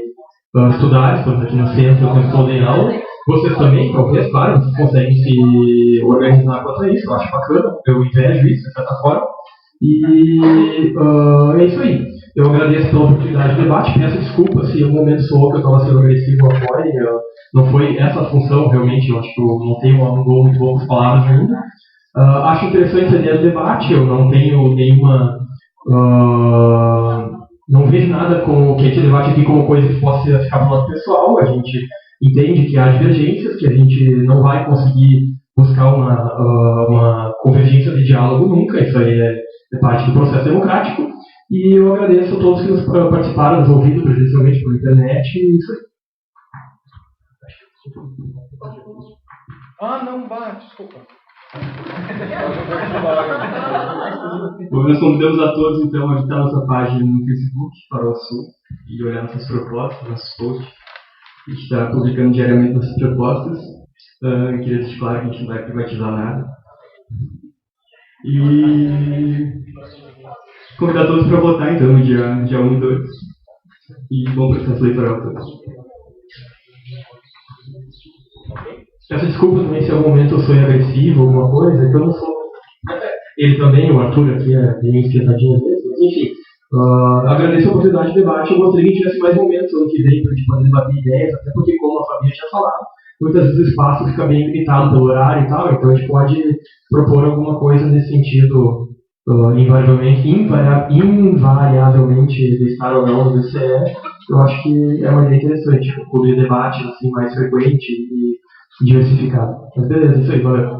estudar, estamos aqui no centro, o tempo todo em aula. Vocês também, talvez, claro, vocês conseguem se organizar quanto a isso, eu acho bacana, eu invejo isso, de certa forma. E é isso aí. Eu agradeço pela oportunidade de debate, peço desculpa se em algum momento soou que eu estava sendo agressivo apoio, não foi essa a função, realmente, eu acho que eu não tenho um gol muito bom com as palavras ainda. Acho interessante a ideia do debate, eu não tenho nenhuma... não vejo nada com que esse debate aqui como coisa que possa ficar para o lado pessoal. A gente entende que há divergências, que a gente não vai conseguir buscar uma convergência de diálogo nunca, isso aí é parte do processo democrático. E eu agradeço a todos que nos participaram, nos ouvindo presencialmente por internet, e isso aí. Não vai, desculpa. Bom, nós convidamos a todos então a visitar nossa página no Facebook, Farol Sul, e olhar nossas propostas, nossos posts. A gente está publicando diariamente nossas propostas. Queria deixar claro que a gente não vai privatizar nada. E convidar todos para votar então no dia 1 e 2. E bom processo eleitoral a todos. Peço desculpa também se em algum momento eu sou agressivo, alguma coisa, que eu não sou. Ele também, o Arthur aqui, é bem esquentadinho às vezes, mas enfim. Agradeço a oportunidade de debate. Eu gostaria que tivesse mais momentos ano que vem para a gente poder debater ideias, até porque, como a Fabinha tinha falado, muitas vezes o espaço fica bem limitado pelo horário e tal, então a gente pode propor alguma coisa nesse sentido, invariavelmente de estar ou não no DCE. Eu acho que é uma ideia interessante, cobrir debates assim, mais frequente e diversificado. Mas beleza, isso aí, valeu.